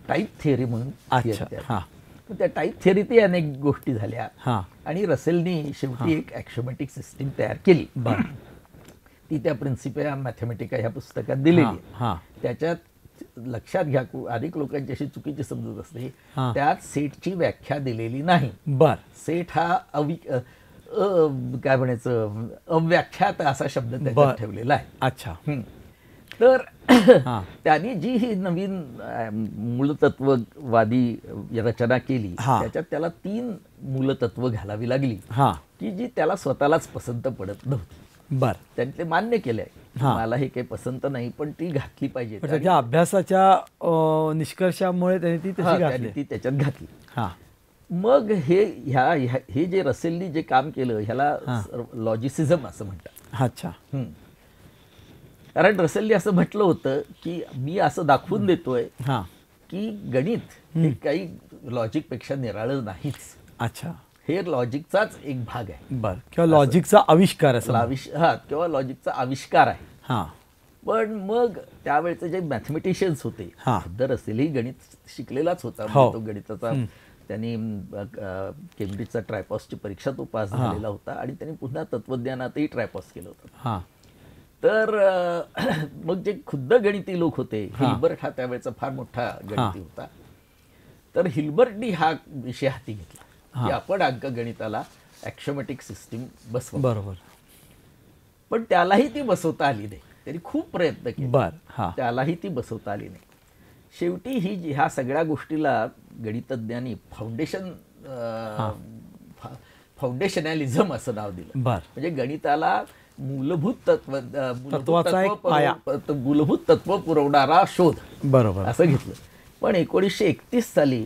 टाईप थिअरी म्हणून अच्छा. theory हां तयार. त्या टाईप थिअरीतही अनेक गोष्टी झाल्या हां आणि रसेलनी शेवटी एक ॲक्शोमॅटिक सिस्टीम तयार केली. बर. ती त्या प्रिन्सिपिया मॅथमॅटिका ह्या पुस्तकात दिलेली आहे. हां त्याच्यात लक्षात घ्या, अनेक लोकांची अशी चुकीची समजूत असते, हां. त्यात सेटची व्याख्या दिलेली नाही. बर. सेट हा काय म्हणायचं अव्याख्यात असा शब्द त्याच्यात बर. ठेवलेला आहे. अच्छा. तर हां त्यांनी जी ही नवीन मूलतत्ववादी रचना केली हां. त्याच्यात त्याला 3 मूलतत्व घालावी लागली हां की जी त्याला स्वतःलाच पसंत पडत नव्हती. बर. त्यांनी ते मान्य केलंय, हां. मला हे काही पसंत नाही पण ती घातली पाहिजे. पण त्याच्या अभ्यासाच्या निष्कर्षामुळे त्यांनी ती तशी त्यांनी घातली. ती त्याच्यात घातली. हां मग हे जे रसेलनी जे काम केलं ह्याला लॉजिसिझम असं म्हणतात. अच्छा. कारण रसेलनी असं म्हटलं होतं की मी असं दाखवून देतोय हां की गणित हे काही लॉजिकपेक्षा निराळं नाहीच. अच्छा. हे लॉजिकचाच एक भाग आहे. बर. किंवा लॉजिकचा आविष्कार असं. किंवा लॉजिकचा आविष्कार आहे. हां पण मग त्यावेळेचे जे मॅथमेटिशियन्स होते, हां. खुद्द रसेलही गणित शिकलेलाच होता. हो. तो गणिताचा त्यांनी केम्ब्रिजचा ट्रायपॉसची परीक्षा तो पास झालेला होता आणि त्यांनी पुन्हा तत्वज्ञानातही ट्रायपॉस केलं होतं. हां तर मग जे खुद्द गणिती लोक होते, हिल्बर्ट हा त्यावेळेचा फार मोठा गणिती होता. तर हिल्बर्टनी हा विषय हाती घेतला की आपण अंकगणिताला ॲक्शोमॅटिक सिस्टीम बसवू. बरोबर. पण त्यालाही ती बसवता आली नाही. त्यांनी खूप प्रयत्न केले, बर. हां त्यालाही ती बसवता आली नाही. शेवटी ह्या सगळ्या गोष्टीला गणितज्ञांनी फाउंडेशनॅलिझम असं नाव दिलं. बर. म्हणजे गणिताला मूलभूत मूलभूत तत्व पुरवणारा शोध, बरोबर, असं घेतलं. पण 1931 साली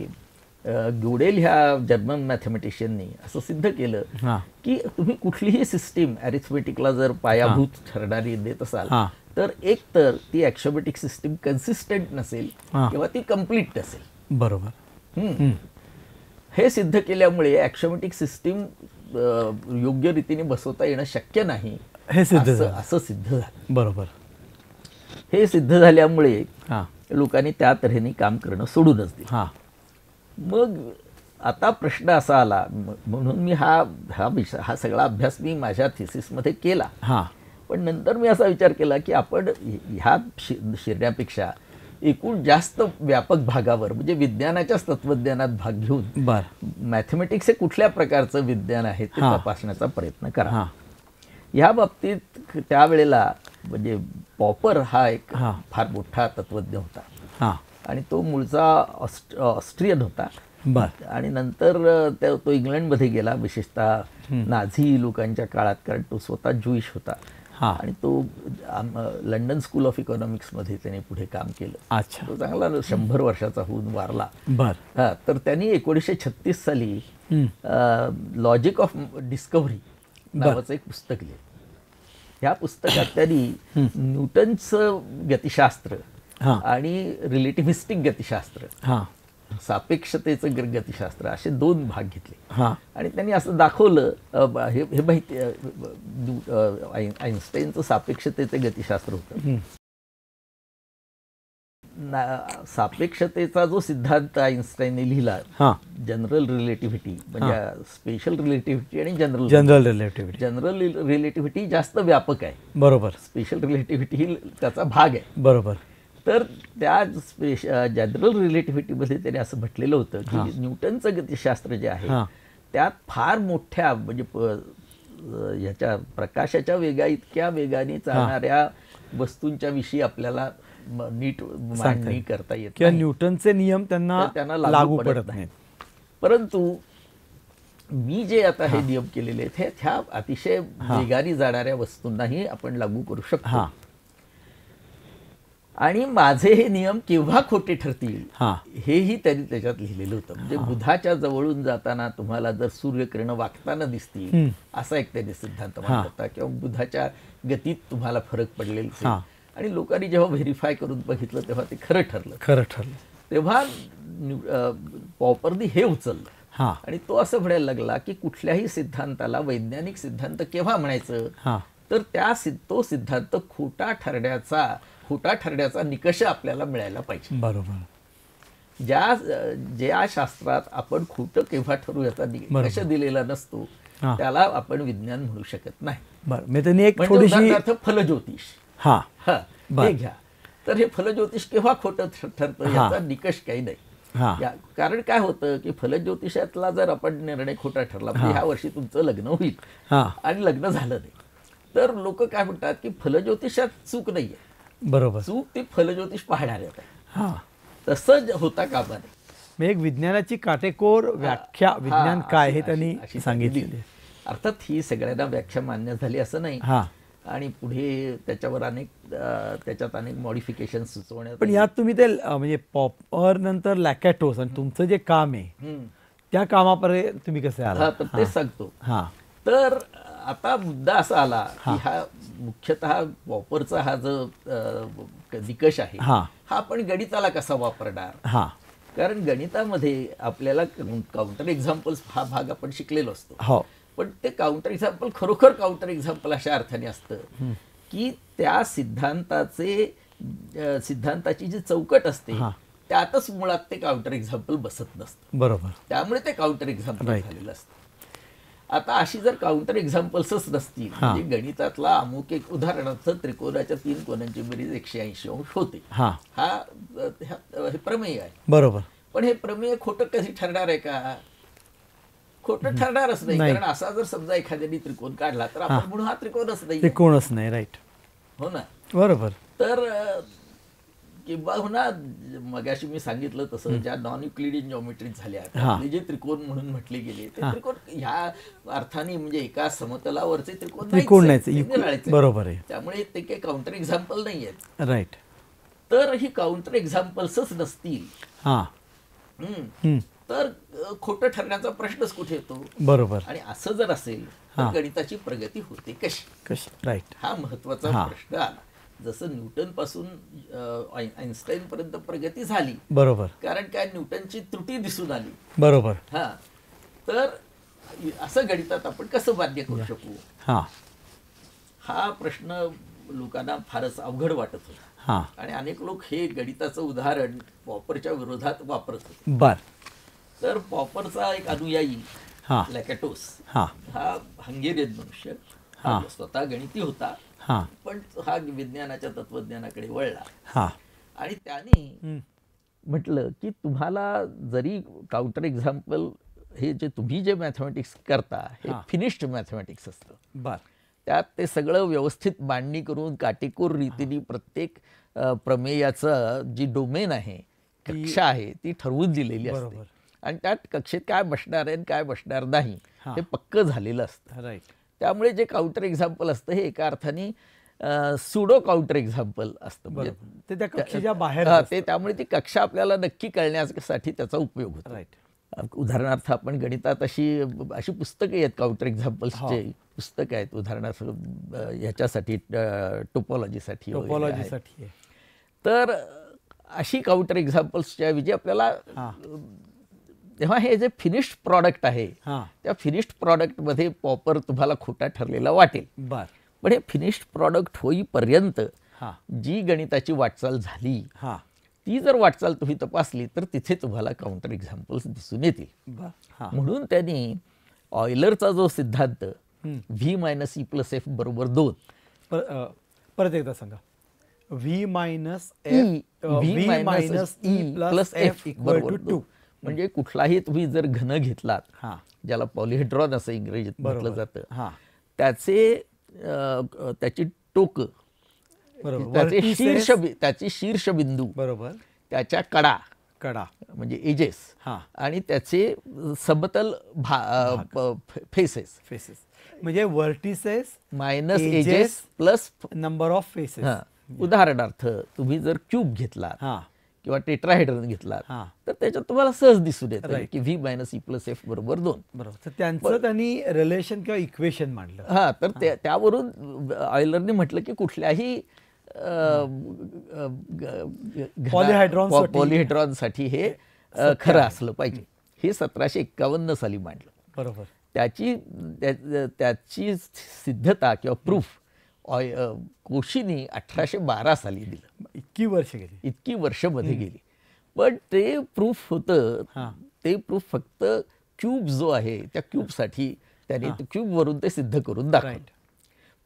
ग्युडेल ह्या जर्मन मॅथमॅटिशियननी असं सिद्ध केलं की तुम्ही कुठलीही सिस्टीम अरिथमेटिकला जर पायाभूत ठरणारी देत असाल तर एक तर ती ॲक्सिओमॅटिक सिस्टीम कन्सिस्टंट नसेल किंवा ती कम्प्लीट नसेल. बरोबर. हे सिद्ध केल्यामुळे ॲक्सिओमॅटिक सिस्टीम योग्य रीतीने बसवता येणं शक्य नाही हे सिद्ध झालं. असं सिद्ध झालं. बरोबर. हे सिद्ध झाल्यामुळे लोकांनी त्या तऱ्हेने काम करणं सोडूनच दिलं. मग आता प्रश्न असा आला, म्हणून मी हा सगळा अभ्यास मी माझ्या थिसिसमध्ये केला. पण नंतर मी असा विचार केला की आपण ह्या शिरण्यापेक्षा एकूण जास्त व्यापक भागावर म्हणजे विज्ञानाच्याच तत्वज्ञानात भाग घेऊन मॅथमॅटिक्स हे कुठल्या प्रकारचं विज्ञान आहे ते तपासण्याचा प्रयत्न करा. ह्या बाबतीत त्यावेळेला म्हणजे पॉपर हा एक फार मोठा तत्वज्ञ होता आणि तो मूळचा ऑस्ट्रियन होता. आणि नंतर तो इंग्लंडमध्ये गेला, विशेषतः नाझी लोकांच्या काळात, कारण तो स्वतः ज्यूइश होता. आणि तो लंडन स्कूल ऑफ इकॉनॉमिक्समध्ये त्याने पुढे काम केलं. तो चांगला 100 वर्षाचा होऊन वारला. तर त्यांनी 1936 साली लॉजिक ऑफ डिस्कव्हरी नावाचं एक पुस्तक लिहिलं. ह्या पुस्तकात त्यांनी न्यूटनचं गतिशास्त्र आणि रिलेटिव्हिस्टिक गतिशास्त्र, सापेक्षतेचं गतिशास्त्र असे 2 भाग घेतले. आणि त्यांनी असं दाखवलं, हे माहिती आईन्स्टाईनचं सापेक्षतेचं गतिशास्त्र होतं. सापेक्षतेचा जो सिद्धांत आईन्स्टाईनने लिहिला, जनरल रिलेटिव्हिटी म्हणजे स्पेशल रिलेटिव्हिटी आणि जनरल रिलेटिव्हिटी. जनरल रिलेटिव्हिटी जास्त व्यापक आहे. बरोबर. स्पेशल रिलेटिव्हिटी ही त्याचा भाग आहे. बरोबर. तर त्या जनरल रिलेटिव्हिटीमध्ये त्याने असं म्हटलेलं होतं की न्यूटनचं गतिशास्त्र जे आहे त्यात फार मोठ्या म्हणजे ह्याच्या प्रकाशाच्या वेगा इतक्या वेगाने चालणाऱ्या वस्तूंच्या विषयी आपल्याला नीट मांडणी करता येत किंवा न्यूटनचे नियम त्यांना लागू पडत नाहीत. परंतु मी जे आता हे नियम केलेले आहेत ह्या अतिशय वेगाने जाणाऱ्या वस्तूंनाही आपण लागू करू शकतो. आणि माझे हे नियम केव्हा खोटे ठरतील हेही त्यांनी त्याच्यात लिहिलेलं होतं. म्हणजे बुधाच्या जवळून जाताना तुम्हाला जर सूर्यकिरण वाकताना दिसतील असा एक त्यांनी सिद्धांत मांडला होता, किंवा बुधाच्या गतीत तुम्हाला फरक पडलेला. आणि लोकांनी जेव्हा व्हेरीफाय करून बघितलं तेव्हा ते खरं ठरलं. तेव्हा पॉपरनी हे उचललं आणि तो असं म्हणायला लागला की कुठल्याही सिद्धांताला वैज्ञानिक सिद्धांत केव्हा म्हणायचं, तर तो सिद्धांत खोटा ठरण्याचा निकष आपल्याला मिळायला पाहिजे. बरोबर. ज्या शास्त्रात आपण खोटं केव्हा ठरू याचा निकष दिलेला नसतो त्याला आपण विज्ञान म्हणू शकत नाही. उदाहरणार्थ फलज्योतिष हे घ्या, तर हे फलज्योतिष केव्हा खोटं ठरतं याचा निकष काही नाही. कारण काय होतं की फलज्योतिषातला जर आपण निर्णय खोटा ठरला, म्हणजे ह्या वर्षी तुमचं लग्न होईल आणि लग्न झालं नाही, तर लोक काय म्हणतात की फलज्योतिषात चूक नाहीये. बरोबर. चूक ती फलज्योतिष पाहणाऱ्यात आहे. तसं होता कामा नये. एक विज्ञानाची काटेकोर व्याख्या विज्ञान काय हे त्यांनी सांगितली. अर्थात ही सगळ्यांना व्याख्या मान्य झाली असं नाही, आणि पुढे त्याच्यात अनेक मॉडिफिकेशन सुचवण्यात. पण यात तुम्ही ते म्हणजे पॉपर नंतर लॅकॅटोस आणि तुमचं जे काम आहे त्या कामापर्यंत तुम्ही कसे आला तर ते सांगतो. तर आता मुद्दा असा आला की हा मुख्यतः पॉपरचा हा जो निकष आहे हा आपण गणिताला कसा वापरणार. कारण गणितामध्ये आपल्याला काउंटर एक्झाम्पल्स हा भाग आपण शिकलेलो असतो, पण ते काउंटर एक्झाम्पल खरोखर काउंटर एक्झाम्पल अशा अर्थाने असतं की त्या सिद्धांताची जी चौकट असते त्यातच मुळात ते काउंटर एक्झाम्पल बसत नसतं. बरोबर. त्यामुळे ते काउंटर एक्झाम्पल झालेलं असतं. आता अशी जर काउंटर एक्झाम्पल्सच नसतील, म्हणजे गणितातला अमुक एक उदाहरणार्थ त्रिकोणाच्या 3 कोनांची बेरीज 180 अंश होते, हे प्रमेय आहे. बरोबर. पण हे प्रमेय खोटं कधी ठरणार आहे का? खोटं ठरणारच नाही. कारण असा जर समजा एखाद्याने त्रिकोण काढला तर आपण म्हणून हा त्रिकोणच नाही. त्रिकोणच नाही. राईट. हो ना. बरोबर. तर किंवा मगाशी मी सांगितलं तसं ज्या नॉन युक्लिडियन जॉमेट्रीज झाल्या त्यातले जे त्रिकोण म्हणून म्हटले गेले ते त्रिकोण ह्या अर्थाने म्हणजे एका समतलावरचे त्रिकोण नाहीच, ते निराळेच. बरोबर आहे. त्यामुळे ते काही काउंटर एक्झाम्पल नाही आहेत. राईट. तर ही काउंटर एक्झाम्पल्सच नसतील तर खोटं ठरण्याचा प्रश्नच कुठे येतो. बरोबर. आणि असं जर असेल तर गणिताची प्रगती होते कशी. राईट. हा महत्वाचा प्रश्न आला. जसं न्यूटन पासून आईन्स्टाईन पर्यंत प्रगती झाली. बरोबर. कारण काय न्यूटनची त्रुटी दिसून आली. बरोबर. तर असं गणितात आपण कसं बाध्य करू शकू, हा प्रश्न लोकांना फारच अवघड वाटत होता. आणि अनेक लोक हे गणिताचं उदाहरण पॉपरच्या विरोधात वापरत होते. तर पॉपरचा एक अनुयायी लॅकेटोस हा हंगेरियन मनुष्य, स्वतः गणिती होता, पण हा विज्ञानाच्या तत्वज्ञानाकडे वळला. आणि त्याने म्हटलं की तुम्हाला जरी काउंटर एक्झाम्पल हे जे तुम्ही जे मॅथमॅटिक्स करता हे फिनिश्ड मॅथमॅटिक्स असतं. त्यात ते सगळं व्यवस्थित मांडणी करून काटेकोर रीतीने प्रत्येक प्रमेयाचं जी डोमेन आहे, कक्षा आहे, ती ठरवून दिलेली असते. आणि त्यात कक्षेत काय बसणार आहे काय बसणार नाही हे पक्क झालेलं असतं. त्यामुळे जे काउंटर एक्झाम्पल असतं हे एका अर्थाने सुडो काउंटर एक्झाम्पल असतं. म्हणजे ते त्या कक्षेच्या बाहेर ते त्यामुळे ती कक्षा आपल्याला नक्की कळण्यासाठी त्याचा उपयोग होतो. उदाहरणार्थ आपण गणितात अशी पुस्तकं आहेत, काउंटर एक्झाम्पल्सचे पुस्तकं आहेत. उदाहरणार्थ ह्याच्यासाठी टोपोलॉजीसाठी. तर अशी काउंटर एक्झाम्पल्सच्या ऐवजी आपल्याला तेव्हा हे जे फिनिश्ड प्रॉडक्ट आहे त्या फिनिश्ड प्रॉडक्टमध्ये पॉपर तुम्हाला खोटा ठरलेला वाटेल. पण हे फिनिश्ड प्रॉडक्ट होईपर्यंत जी गणिताची वाटचाल झाली ती जर वाटचाल तुम्ही तपासली तर तिथे तुम्हाला काउंटर एक्झाम्पल्स दिसून येतील. म्हणून त्यांनी ऑयलरचा जो सिद्धांत V minus E plus F बरोबर 2, परत एकदा सांगा. V minus E plus F बरोबर 2 म्हणजे कुठलाही तुम्ही जर घन घेतलात, ज्याला पॉलिहेड्रॉन असं इंग्रजीत म्हटलं जातं, त्याची टोक, त्याची शीर्षबिंदू, बरोबर, त्याच्या कडा म्हणजे एजेस, आणि त्याचे समतल फेसेस म्हणजे vertices minus edges plus number of faces. उदाहरणार्थ तुम्ही जर क्यूब घेतलात किंवा टेट्राहेड्रॉन घेतला तर त्याच्यात तुम्हाला सहज दिसून येतं की V minus E plus F बरोबर 2. बरोबर. त्यांचं त्यांनी रिलेशन किंवा इक्वेशन मांडलं. तर त्यावरून ऑयलरने म्हटलं की कुठल्याही पॉलिहेड्रॉनसाठी हे खरं असलं पाहिजे. हे 1751 साली मांडलं. बरोबर. त्याची सिद्धता किंवा प्रूफ कोशीनी 1812 साली दिलं. इतकी वर्ष मध्ये गेली. पण ते प्रूफ होतं, ते प्रूफ फक्त क्यूब जो आहे त्या क्यूबसाठी त्याने क्यूब वरून ते सिद्ध करून दाखवलं.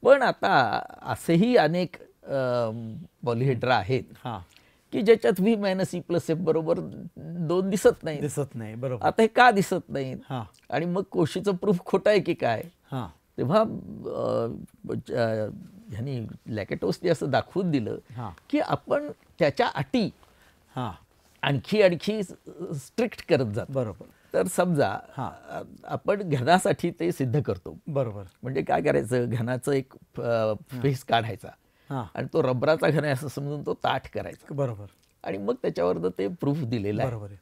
पण आता असेही अनेक पॉलिहेड्रा आहेत की ज्याच्यात V minus E plus F बरोबर 2 दिसत नाही. बरोबर. आता हे का दिसत नाही आणि मग कोशीचं प्रूफ खोटं आहे की काय? तेव्हा ह्यांनी लॅकेटोसने असं दाखवून दिलं की आपण त्याच्या अटी आणखी स्ट्रिक्ट करत जातो. बरोबर. तर समजा आपण घनासाठी ते सिद्ध करतो. बरोबर. म्हणजे काय करायचं, घनाचं एक फेस काढायचा आणि तो रबराचा घन आहे असं समजून तो ताठ करायचा. बरोबर. आणि मग त्याच्यावर ते प्रूफ दिलेलं आहे. बरोबर.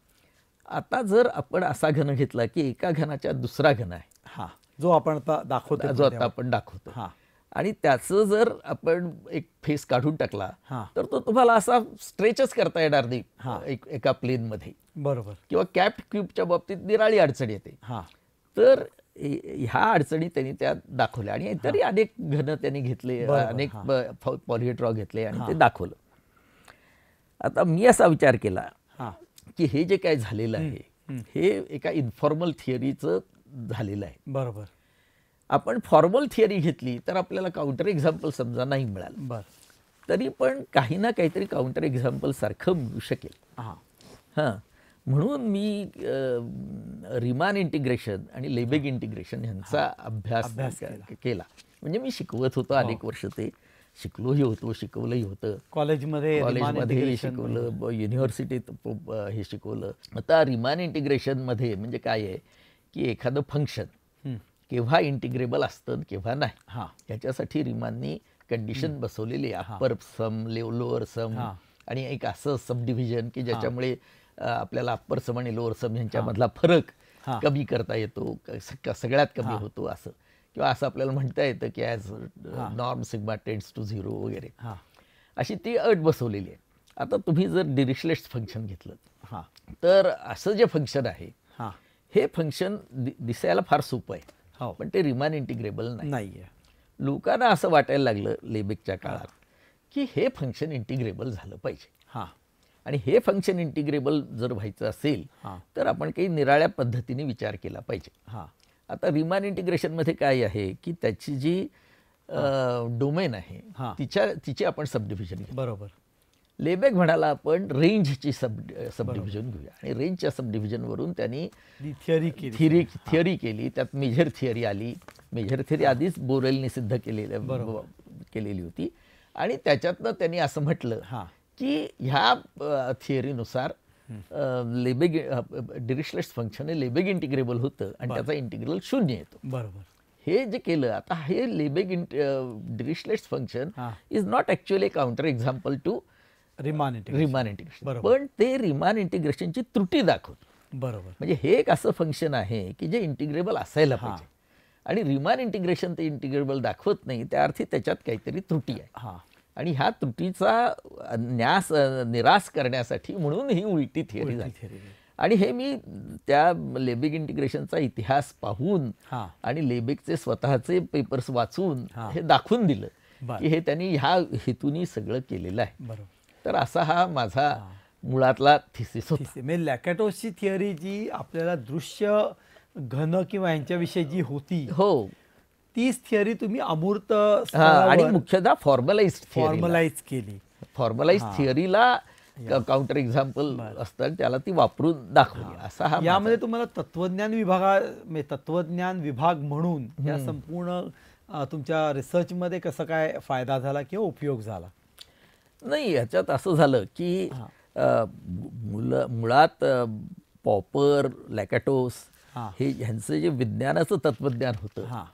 आता जर आपण असा घन घेतला की एका घनाच्या दुसरा घन आहे, जो आपण आता दाखवतो, आणि त्याचं जर आपण एक फेस काढून टाकला तर तो तुम्हाला असा स्ट्रेचच करता येणार नाही एका प्लेन मध्ये. बरोबर. किंवा कॅप क्यूबच्या बाबतीत निराळी अडचण येते. तर ह्या अडचणी त्यांनी त्या दाखवल्या आणि तरी अनेक घन त्यांनी घेतले, अनेक पॉलिहेड्रॉ घेतले आणि ते दाखवलं. आता मी असा विचार केला की हे जे काय झालेलं आहे हे एका इन्फॉर्मल थिअरीचं झालेलं आहे. बरोबर. आपण फॉर्मल थिअरी घेतली तर आपल्याला काउंटर एक्झाम्पल समजा नाही मिळालं, तरी पण काही ना काहीतरी काउंटर एक्झाम्पल सारखं मिळू शकेल. म्हणून मी रिमान इंटिग्रेशन आणि लेबेग इंटिग्रेशन यांचा अभ्यास केला. म्हणजे मी शिकवत होतो अनेक वर्ष, ते शिकलोही होतो, शिकवलंही होतं. कॉलेजमध्ये कॉलेजमध्ये शिकवलं, युनिव्हर्सिटीत हे शिकवलं. आता रिमान इंटिग्रेशनमध्ये म्हणजे काय आहे की एखादं फंक्शन केव्हा इंटिग्रेबल असतं केव्हा नाही, याच्यासाठी रिमाननी कंडिशन बसवलेली आहे. अप्पर सम, लोअर सम आणि एक असं सब डिव्हिजन की ज्याच्यामुळे आपल्याला अप्पर सम आणि लोअर सम यांच्यामधला फरक कमी करता येतो, सगळ्यात कमी होतो असं, किंवा असं आपल्याला म्हणता येतं की as norm sigma tends to 0 वगैरे, अशी ती अट बसवलेली आहे. आता तुम्ही जर डिरिचलेट फंक्शन घेतलं तर असं जे फंक्शन आहे हे फंक्शन दिसायला फार सोपं आहे, पण ते रिमान इंटिग्रेबल नाही. लोकांना असं वाटायला लागलं लेबेकच्या काळात की हे फंक्शन इंटिग्रेबल झालं पाहिजे, आणि हे फंक्शन इंटिग्रेबल जर व्हायचं असेल तर आपण काही निराळ्या पद्धतीने विचार केला पाहिजे. आता रिमान इंटिग्रेशनमध्ये काय आहे की त्याची जी डोमेन आहे तिची आपण सबडिव्हिजन घेऊ. बरोबर. लेबेक म्हणाला आपण रेंजची सबडिव्हिजन घेऊया, आणि रेंजच्या सबडिव्हिजनवरून त्यांनी थिअरी केली. त्यात मेजर थिअरी आली. मेजर थिअरी आधीच बोरेलने सिद्ध केलेली होती, आणि त्याच्यातनं त्यांनी असं म्हटलं की ह्या थिअरीनुसार लेबेक डिरिचलेट फंक्शन हे लेबेक इंटिग्रेबल होतं आणि त्याचा इंटिग्रल 0 येतो. बरोबर. हे जे केलं, आता हे Lebesgue Dirichlet function is not actually counter example to Riemann integration, पण ते रिमान इंटिग्रेशनची त्रुटी दाखवतं. बरोबर. म्हणजे हे एक असं फंक्शन आहे की जे इंटिग्रेबल असायला पाहिजे, आणि रिमान इंटिग्रेशन ते इंटिग्रेबल दाखवत नाही, त्या अर्थी त्याच्यात काहीतरी त्रुटी आहे. आणि ह्या त्रुटीचा निराश करण्यासाठी म्हणून ही उलटी थिअरी झाली. आणि हे मी त्या लेबेक इंटिग्रेशनचा इतिहास पाहून आणि लेबेकचे स्वतःचे पेपर्स वाचून हे दाखवून दिलं की हे त्यांनी ह्या हेतूनी सगळं केलेलं आहे. तर असा हा माझा मुळातला थिसिस होता. म्हणजे लॅकाटोसची थिअरी जी आपल्याला दृश्य घन किंवा यांच्याविषयी जी होती, तीच थिअरी तुम्ही अमूर्त आणि मुख्यतः फॉर्मलाइज केली. फॉर्मलाइज थिअरीला काउंटर एक्झाम्पल असतं, त्याला ती वापरून दाखवली. असा हा यामध्ये तुम्हाला तत्वज्ञान विभाग म्हणून या संपूर्ण तुमच्या रिसर्चमध्ये कसं काय फायदा झाला किंवा उपयोग झाला? नाही, याच्यात असं झालं की मुळात पॉपर, लॅकाटोस हे ह्यांचं जे विज्ञानाचं तत्वज्ञान होतं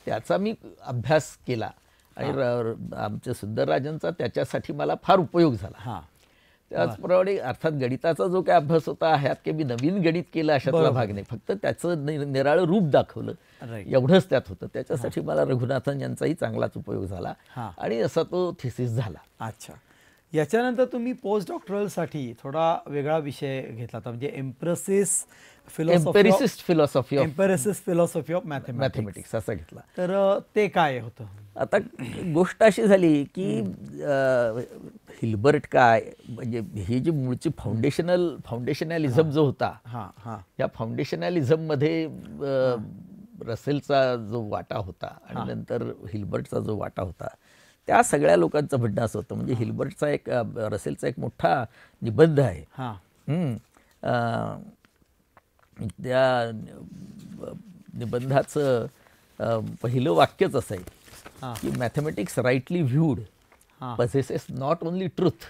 त्याचा मी अभ्यास केला, आणि आमच्या सुंदरराजांचा त्याच्यासाठी मला फार उपयोग झाला. त्याचप्रमाणे अर्थात गणिताचा जो काय अभ्यास होता ह्यात काही मी नवीन गणित केलं अशातला भाग नाही, फक्त त्याचं निराळं रूप दाखवलं एवढंच त्यात होतं. त्याच्यासाठी मला रघुनाथन यांचाही चांगलाच उपयोग झाला, आणि असा तो थिसिस झाला. अच्छा. याच्यानंतर तुम्ही पोस्ट डॉक्टरलसाठी थोडा वेगळा विषय घेतला होता, म्हणजे एम्पिरिसिस फिलॉसॉफी ऑफ मॅथेमॅटिक्स असा घेतला. तर ते काय होतं? आता गोष्ट अशी झाली की हिल्बर्ट काय, म्हणजे ही जी मूळची फाउंडेशनॅलिझम जो होता, या फाउंडेशनॅलिझममध्ये रसेलचा जो वाटा होता आणि नंतर हिल्बर्टचा जो वाटा होता, त्या सगळ्या लोकांचं म्हणणं असं होतं. म्हणजे हिल्बर्टचा रसेलचा एक मोठा निबंध आहे. त्या निबंधाचं पहिलं वाक्यच असं आहे की mathematics rightly viewed possesses not only truth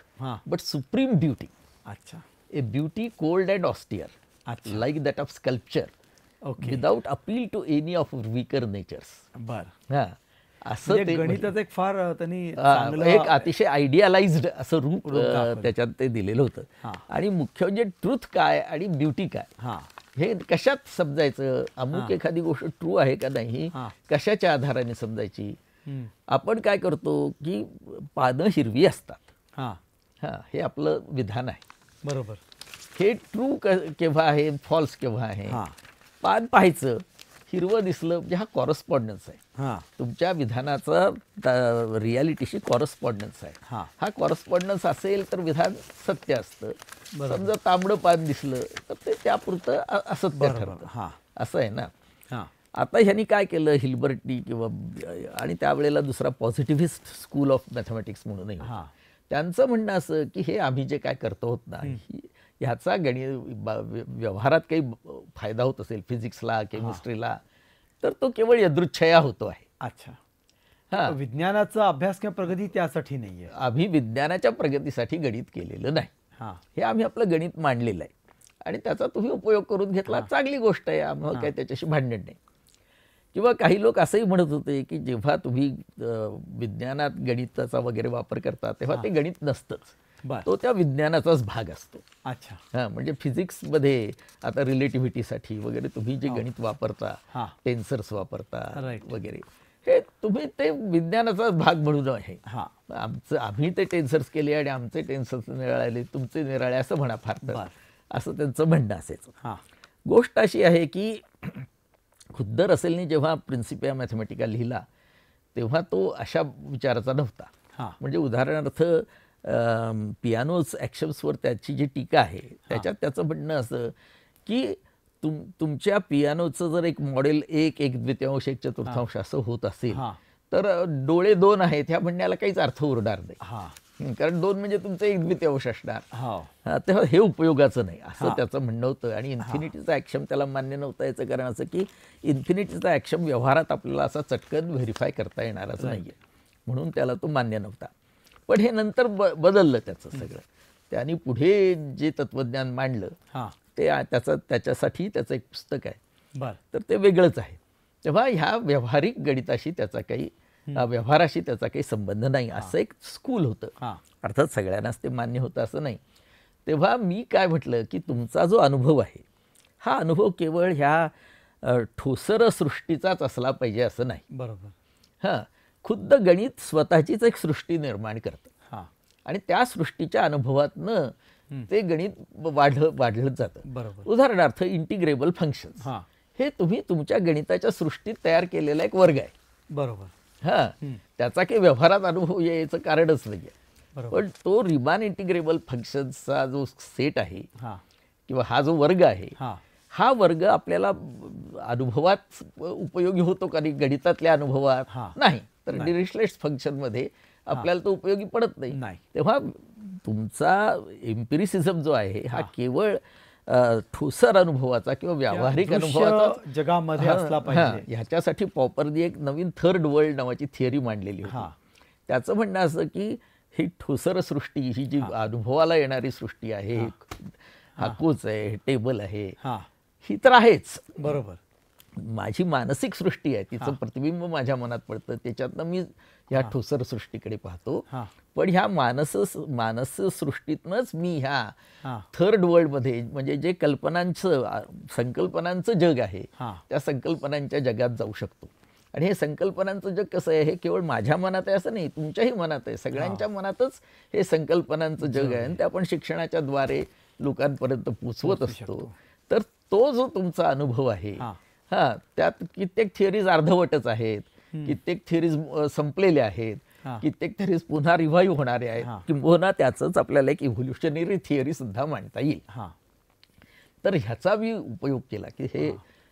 but supreme beauty. अच्छा. A beauty cold and austere, like that of sculpture, without appeal to any of weaker natures. असं ते गणिताचं एक फार त्यांनी एक अतिशय आयडियालाइज्ड असं रूप त्याच्यात ते दिलेलं होतं. आणि मुख्य म्हणजे ट्रूथ काय आणि ब्युटी काय हे कशात समजायचं, अमुक एखादी गोष्ट ट्रू आहे का नाही कशाच्या आधाराने समजायची. आपण काय करतो की पानं हिरवी असतात, हे आपलं विधान आहे. बरोबर. हे ट्रू केव्हा आहे, फॉल्स केव्हा आहे, पान पाहायचं, हिरवं दिसलं म्हणजे हा कॉरस्पॉन्डन्स आहे, तुमच्या विधानाचा रियालिटीशी कॉरस्पॉन्डन्स आहे. हा कॉरस्पॉन्डन्स असेल तर विधान सत्य असतं. समजा तांबडं पान दिसलं तर ते त्यापुरतं असत्य ठरतं, असं आहे ना. आता ह्यांनी काय केलं हिल्बर्टनी, किंवा आणि त्यावेळेला दुसरा पॉझिटिव्हिस्ट स्कूल ऑफ मॅथमॅटिक्स म्हणूनही, त्यांचं म्हणणं असं की हे आम्ही जे काय करतो होत ना, ह्याचा व्यवहारात काही फायदा होत असेल फिजिक्सला, केमिस्ट्रीला, तर तो केवळ यदृच्छया होतो आहे. अच्छा. हा. विज्ञानाचा अभ्यास किंवा प्रगती त्यासाठी नाहीये. आम्ही विज्ञानाच्या प्रगतीसाठी गणित केलेलं नाही. हा हे आम्ही आपलं गणित मांडलेलं आहे आणि त्याचा तुम्ही उपयोग करून घेतला चांगली गोष्ट आहे. आम्हाला काय त्याच्याशी भांडण नाही. किंवा काही लोक असंही म्हणत होते की जेव्हा तुम्ही विज्ञानात गणिताचा वगैरे वापर करता तेव्हा ते गणित नसतंच, बर तो त्या विज्ञानाचाच भाग असतो. अच्छा हां, म्हणजे फिजिक्समध्ये आता रिलेटिव्हिटीसाठी वगैरे तुम्ही जे गणित वापरता, हा टेन्सर्स वापरता Right. वगैरे, हे तुम्ही ते विज्ञानाचाच भाग म्हणून आहे. हा आम्ही ते टेन्सर्स केले आणि आमचे टेन्सर्स निराळले, तुमचे निराळे असं म्हणा फार तर, बर. असं त्यांचं म्हणणं असायचं. हा गोष्ट अशी आहे की खुद्द रसेलनी जेव्हा प्रिन्सिपिया मॅथमॅटिका लिहिला तेव्हा तो अशा विचाराचा नव्हता. हा म्हणजे उदाहरणार्थ पियानोज ॲक्शन्सवर त्याची जी टीका आहे त्याच्यात त्याचं म्हणणं असं की तुमच्या पियानोचं जर एक मॉडेल 1/1/2 1/4 असं होत असेल हा तर डोळे 2 आहेत ह्या म्हणण्याला काहीच अर्थ उरणार नाही. हा कारण 2 म्हणजे तुमचं 1/2 असणार. हा हा, तेव्हा हे उपयोगाचं नाही असं त्याचं म्हणणं होतं. आणि इन्फिनिटीचा ॲक्शम त्याला मान्य नव्हतं. याचं कारण असं की इन्फिनिटीचा ॲक्शम व्यवहारात आपल्याला असा चटकन व्हेरीफाय करता येणारच नाही आहे, म्हणून त्याला तो मान्य नव्हता. पण हे नंतर बदललं त्याचं सगळं. त्यांनी पुढे जे तत्त्वज्ञान मांडलं हा ते त्याच्यासाठी त्याचं एक पुस्तक आहे, बर तर ते वेगळंच आहे. तेव्हा ह्या व्यावहारिक गणिताशी त्याचा काही व्यवहाराशी त्याचा काही संबंध नाही असं एक स्कूल होतं. हा अर्थात सगळ्यांनाच ते मान्य होतं असं नाही. तेव्हा मी काय म्हटलं की तुमचा जो अनुभव आहे हा अनुभव केवळ ह्या ठोसर सृष्टीचाच असला पाहिजे असं नाही. बरोबर. हां, खुद्द गणित स्वतःचीच एक सृष्टी निर्माण करतं हा आणि त्या सृष्टीच्या अनुभवातनं ते गणित वाढलं जातं. बरोबर. उदाहरणार्थ इंटिग्रेबल फंक्शन्स हा हे तुम्ही तुमच्या गणिताच्या सृष्टीत तयार केलेला एक वर्ग आहे. बरोबर. हां, त्याचा काही व्यवहारात अनुभव यायचं कारणच नाही आहे. बरोबर. पण तो रिमान इंटिग्रेबल फंक्शन्सचा जो सेट आहे हा किंवा हा जो वर्ग आहे हा हा वर्ग आपल्याला अनुभवात उपयोगी होतो का गणितातल्या अनुभवात हा. नाही. तर डिरिचलेट्स फंक्शनमध्ये आपल्याला तो उपयोगी पडत नाही. नाही. तेव्हा तुमचा एम्पिरिसिझम जो आहे हा केवळ ठोसर अनुभवाचा किंवा व्यावहारिक दृश्य अनुभवाचा जगामध्ये असला पाहिजे. ह्याच्यासाठी पॉपरनी एक नवीन थर्ड वर्ल्ड नावाची थिअरी मांडलेली होती. हा. त्याचं म्हणणं असं की ही ठोसर सृष्टी ही जी अनुभवाला येणारी सृष्टी आहे, हा कोच आहे, हे टेबल आहे, हा ही तर आहेच. बरोबर. माझी मानसिक सृष्टी आहे, तिचं प्रतिबिंब माझ्या मनात पडतं, त्याच्यातनं मी ह्या ठोसर सृष्टीकडे पाहतो. हा पण ह्या मानस सृष्टीतनंच मी ह्या हा थर्ड वर्ल्डमध्ये म्हणजे जे संकल्पनांचं जग आहे हा त्या संकल्पनांच्या जगात जाऊ शकतो. आणि हे संकल्पनांचं जग कसं आहे हे केवळ माझ्या मनात आहे असं नाही, तुमच्याही मनात आहे. सगळ्यांच्या मनातच हे संकल्पनांचं जग आहे आणि ते आपण शिक्षणाच्या द्वारे लोकांपर्यंत पोचवत असतो. तर तो जो तुमचा अनुभव आहे हा त्यात कित्येक थिअरीज अर्धवटच आहेत, कित्येक थिअरीज संपलेल्या आहेत, कित्येक थिअरीज पुन्हा रिव्हाइव्ह होणारे आहेत, किंबहुना त्याचंच आपल्याला एक इव्होल्युशनरी थिअरी सुद्धा मांडता येईल. तर ह्याचा मी उपयोग केला की हे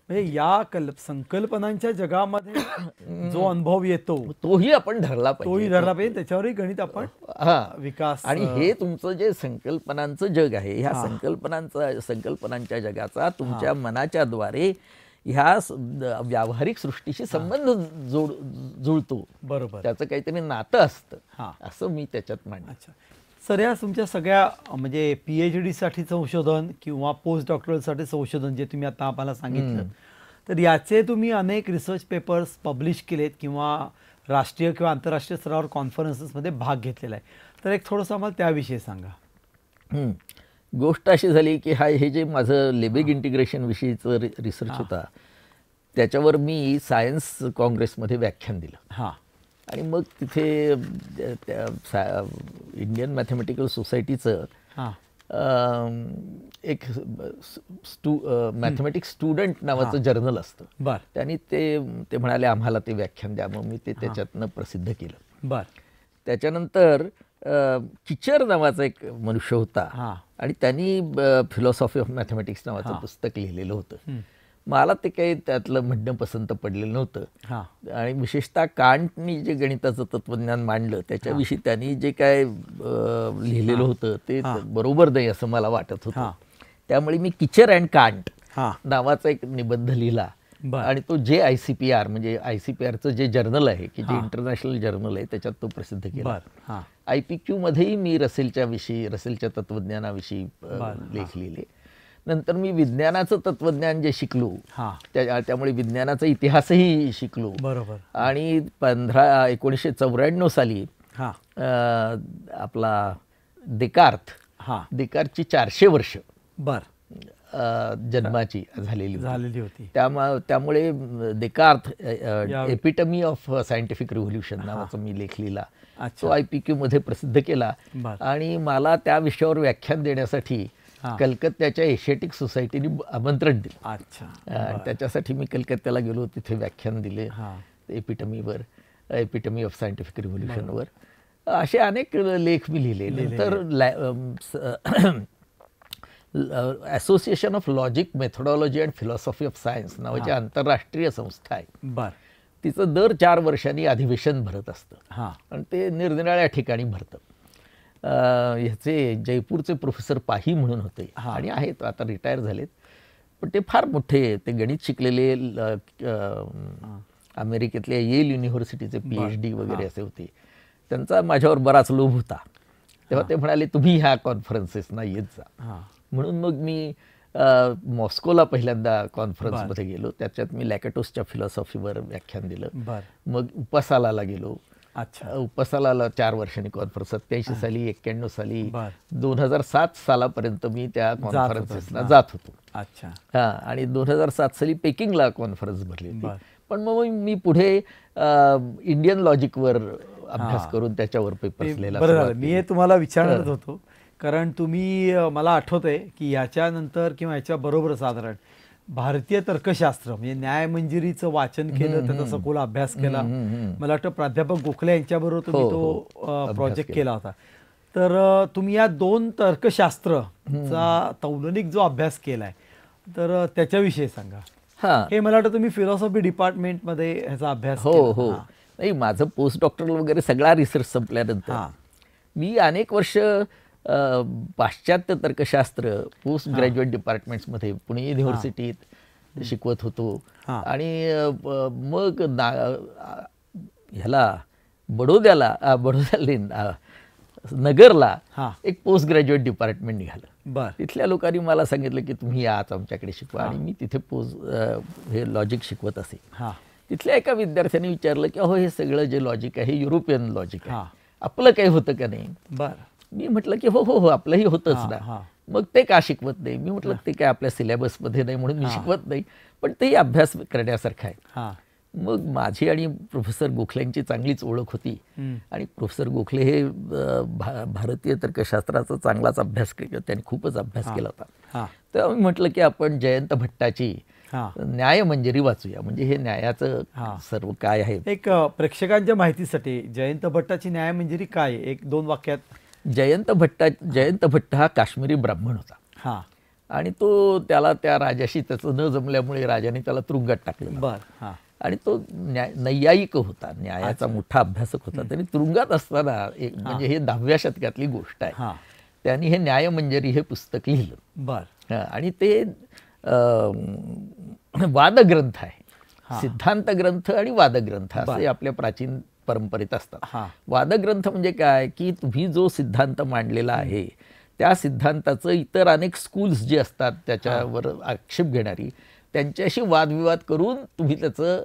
म्हणजे या संकल्पनांच्या जगामध्ये जो अनुभव येतो तोही आपण धरला तोही धरला पाहिजे, त्याच्यावरही गणित आपण विकास. आणि हे तुमचं जे संकल्पनांचं जग आहे ह्या संकल्पनांच्या जगाचा तुमच्या मनाच्या द्वारे ह्या व्यावहारिक सृष्टीशी संबंध जुळतो. बरोबर. त्याचं काहीतरी नातं असतं असं मी त्याच्यात मांडलं. अच्छा सर, या तुमच्या सगळ्या म्हणजे PhD साठी संशोधन किंवा पोस्ट डॉक्टरलसाठी संशोधन जे तुम्ही आता आम्हाला सांगितलं, तर याचे तुम्ही अनेक रिसर्च पेपर्स पब्लिश केलेत किंवा राष्ट्रीय किंवा आंतरराष्ट्रीय स्तरावर कॉन्फरन्सेसमध्ये भाग घेतलेला आहे. तर एक थोडंसं आम्हाला त्याविषयी सांगा. गोष्ट अशी झाली की हे जे माझं लेबेग इंटिग्रेशन विषयीचं रिसर्च होता त्याच्यावर मी सायन्स काँग्रेसमध्ये व्याख्यान दिलं. हां. आणि मग तिथे इंडियन मॅथमॅटिकल सोसायटीचं एक मॅथमॅटिक्स स्टुडंट नावाचं जर्नल असतं. बर. त्यांनी ते म्हणाले आम्हाला ते व्याख्यान द्या, मग मी ते त्याच्यातनं प्रसिद्ध केलं. बर. त्याच्यानंतर किचर नावाचा एक मनुष्य होता आणि त्यांनी फिलॉसॉफी ऑफ मॅथमॅटिक्स नावाचं पुस्तक लिहिलेलं होतं. मला ते काही त्यातलं म्हणणं पसंत पडलेलं नव्हतं आणि विशेषतः कांटनी जे गणिताचं तत्त्वज्ञान मांडलं त्याच्याविषयी त्यांनी जे काय लिहिलेलं होतं ते बरोबर नाही असं मला वाटत होतं. त्यामुळे मी किचर अँड कांट नावाचा एक निबंध लिहिला बरं. आणि तो JICPR म्हणजे ICPRचं जे जर्नल आहे की जे इंटरनॅशनल जर्नल आहे त्याच्यात तो प्रसिद्ध केला. बरं. हां. IPQ मध्येही मी रसेलच्या तत्वज्ञानाविषयी लेख लिहिले. नंतर मी विज्ञानाचं तत्वज्ञान जे शिकलो हां. त्यामुळे विज्ञानाचा इतिहासही शिकलो. बरोबर. आणि 1994 साली हां. आपला देकार्तची 400 वर्ष बरं जन्माची झालेली होती. त्यामुळे Descartes epitome of scientific revolution नावाचा मी लेख लिहिला. तो IPQ मध्ये प्रसिद्ध केला. आणि मला त्या विषयावर व्याख्यान देण्यासाठी कलकत्त्याच्या एशियाटिक सोसायटीने आमंत्रण दिलं. अच्छा. त्याच्यासाठी मी कलकत्त्याला गेलो, तिथे व्याख्यान दिले एपिटमी ऑफ सायंटिफिक रिव्होल्युशनवर. असे अनेक लेख मी लिहिले. नंतर association of logic methodology and philosophy of science नावाची आंतरराष्ट्रीय संस्था आहे. बरं. तिचं दर 4 वर्षांनी अधिवेशन भरत असतं. हां. आणि ते निरनिराळ्या ठिकाणी भरतं. ह्याचे जयपूरचे प्रोफेसर पाही म्हणून होते आणि आहेत, आता रिटायर झालेत. पण ते फार मोठे, ते गणित शिकलेले, अमेरिकेतल्या येल युनिव्हर्सिटीचे PhD वगैरे असे होते. त्यांचा माझ्यावर बराच लोभ होता. तेव्हा ते म्हणाले तुम्ही ह्या कॉन्फरन्सेसना येत जा. म्हणून मग मी मॉस्कोला पहिल्यांदा कॉन्फरन्समध्ये गेलो. त्याच्यात मी लॅकेटोसच्या फिलॉसॉफीवर व्याख्यान दिलं. मग उपसालाला गेलो. उपसालाला 4 वर्षांनी कॉन्फरन्स, 87 साली, 91 साली, 2007 सालापर्यंत मी त्या कॉन्फरन्सेसला जात होतो. हां. आणि 2007 साली पेकिंगला कॉन्फरन्स भरली होती. पण मग मी पुढे इंडियन लॉजिकवर अभ्यास करून त्याच्यावर पेपर्स लिहायला. बरं, मी हे तुम्हाला विचारत होतो कारण तुम्ही, मला आठवतंय की याच्यानंतर किंवा याच्या बरोबर साधारण भारतीय तर्कशास्त्र म्हणजे न्यायमंजिरीचं वाचन केलं, त्याचा सखोल अभ्यास केला. मला वाटतं प्राध्यापक गोखले यांच्याबरोबर तुम्ही तो प्रोजेक्ट केला होता. तर तुम्ही या 2 तर्कशास्त्रचा तौलनिक जो अभ्यास केलाय, तर त्याच्याविषयी सांगा. हे मला वाटतं तुम्ही फिलॉसॉफी डिपार्टमेंटमध्ये ह्याचा अभ्यास. हो. नाही, माझं पोस्ट डॉक्टरल वगैरे सगळा रिसर्च संपल्यानंतर मी अनेक वर्ष पाश्चात्य तर्कशास्त्र पोस्ट ग्रॅज्युएट डिपार्टमेंट्समध्ये पुणे युनिव्हर्सिटीत शिकवत होतो. आणि मग ह्याला बडोद्याला नगरला एक पोस्ट ग्रॅज्युएट डिपार्टमेंट निघालं. तिथल्या लोकांनी मला सांगितलं की तुम्ही याच आमच्याकडे शिकवा. आणि मी तिथे हे लॉजिक शिकवत असे. तिथल्या एका विद्यार्थ्याने विचारलं की अहो, हे सगळं जे लॉजिक आहे युरोपियन लॉजिक आहे, आपलं काही होतं का नाही. मी म्हटलं की हो आपलंही होतंच ना. मग ते का शिकवत नाही. मी म्हटलं ते काय आपल्या सिलेबसमध्ये नाही म्हणून मी शिकवत नाही, पण तेही अभ्यास करण्यासारखं आहे. मग माझी आणि प्रोफेसर गोखलेंची चांगलीच ओळख होती. आणि प्रोफेसर गोखले हे भारतीय तर्कशास्त्राचा चांगलाच अभ्यास केला, त्यांनी खूपच अभ्यास केला होता. तेव्हा मी म्हटलं की आपण जयंत भट्टाची न्यायमंजरी वाचूया, म्हणजे हे न्यायाचं सर्व काय आहे. एक प्रेक्षकांच्या माहितीसाठी जयंत भट्टाची न्यायमंजरी काय, 1-2 वाक्यात. जयंत भट्ट हा काश्मीरी ब्राह्मण होता. आणि त्याला त्या राजाशी त्याचं न जमल्यामुळे राजाने त्याला तुरुंगात टाकलं. आणि तो नैयायिक होता, न्यायाचा मोठा अभ्यासक होता. त्यांनी तुरुंगात असताना म्हणजे हे 10व्या शतकातली गोष्ट आहे, त्यांनी हे न्यायमंजरी हे पुस्तक लिहिलं. आणि ते वादग्रंथ आहे. सिद्धांत ग्रंथ आणि वादग्रंथ असे आपल्या प्राचीन परंपरेत असतात. वादग्रंथ म्हणजे काय की तुम्ही जो सिद्धांत मांडलेला आहे त्या सिद्धांताचं इतर अनेक स्कूल्स जे असतात त्याच्यावर आक्षेप घेणारी, त्यांच्याशी वादविवाद करून तुम्ही त्याचं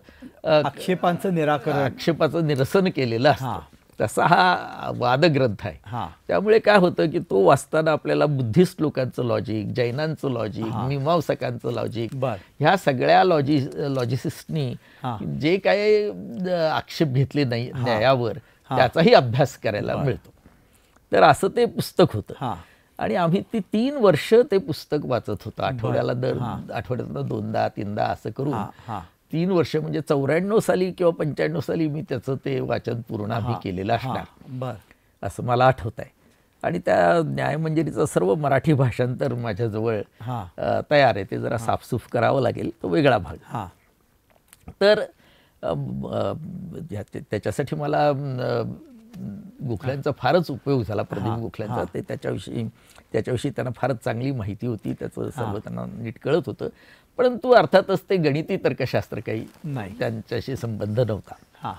आक्षेपाचं निरसन केलेलं असतं. तसा हा वादग्रंथ आहे. त्यामुळे काय होतं की तो वाचताना आपल्याला बुद्धिस्ट लोकांचं लॉजिक, जैनांचं लॉजिक, मीमांसकांचं लॉजिक, ह्या सगळ्या लॉजिसिस्टनी जे काय आक्षेप घेतले नाही न्यायावर त्याचाही अभ्यास करायला मिळतो. तर असं ते पुस्तक होतं. आणि आम्ही 3 वर्ष ते पुस्तक वाचत होतो. आठवड्यातनं 2दा-3दा असं करून 3 वर्ष म्हणजे 94 साली किंवा 95 साली मी त्याचं ते वाचन पूर्ण आम्ही केलेलं असणार असं मला आठवत आहे. आणि त्या न्यायमंजरीचं सर्व मराठी भाषांतर माझ्याजवळ तयार आहे. ते जरा साफसूफ करावं लागेल, तो वेगळा भाग. तर त्याच्यासाठी मला गोखल्यांचा फारच उपयोग झाला, प्रदीप गोखल्यांचा. ते त्याच्याविषयी त्यांना फारच चांगली माहिती होती, त्याचं सर्व त्यांना नीट कळत होतं. परंतु अर्थातच ते गणिती तर्कशास्त्र काही नाही, त्यांच्याशी संबंध नव्हता. हां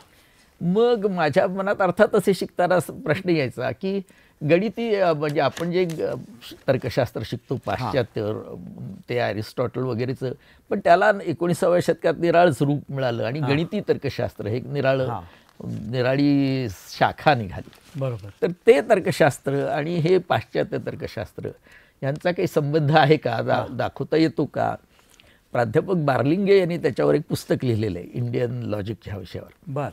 मग माझ्या मनात अर्थातच हे शिकताना प्रश्न यायचा की गणिती म्हणजे आपण जे तर्कशास्त्र शिकतो पाश्चात्य, ते अरिस्टॉटल वगैरेचं, पण त्याला 19व्या शतकात निराळच रूप मिळालं आणि गणिती तर्कशास्त्र हे निराळी शाखा निघाली. बरोबर. तर ते तर्कशास्त्र आणि हे पाश्चात्य तर्कशास्त्र यांचा काही संबंध आहे का, दाखवता येतो का? प्राध्यापक बार्लिंगे यांनी त्याच्यावर एक पुस्तक लिहिलेलं आहे, इंडियन लॉजिक ह्या विषयावर. बर.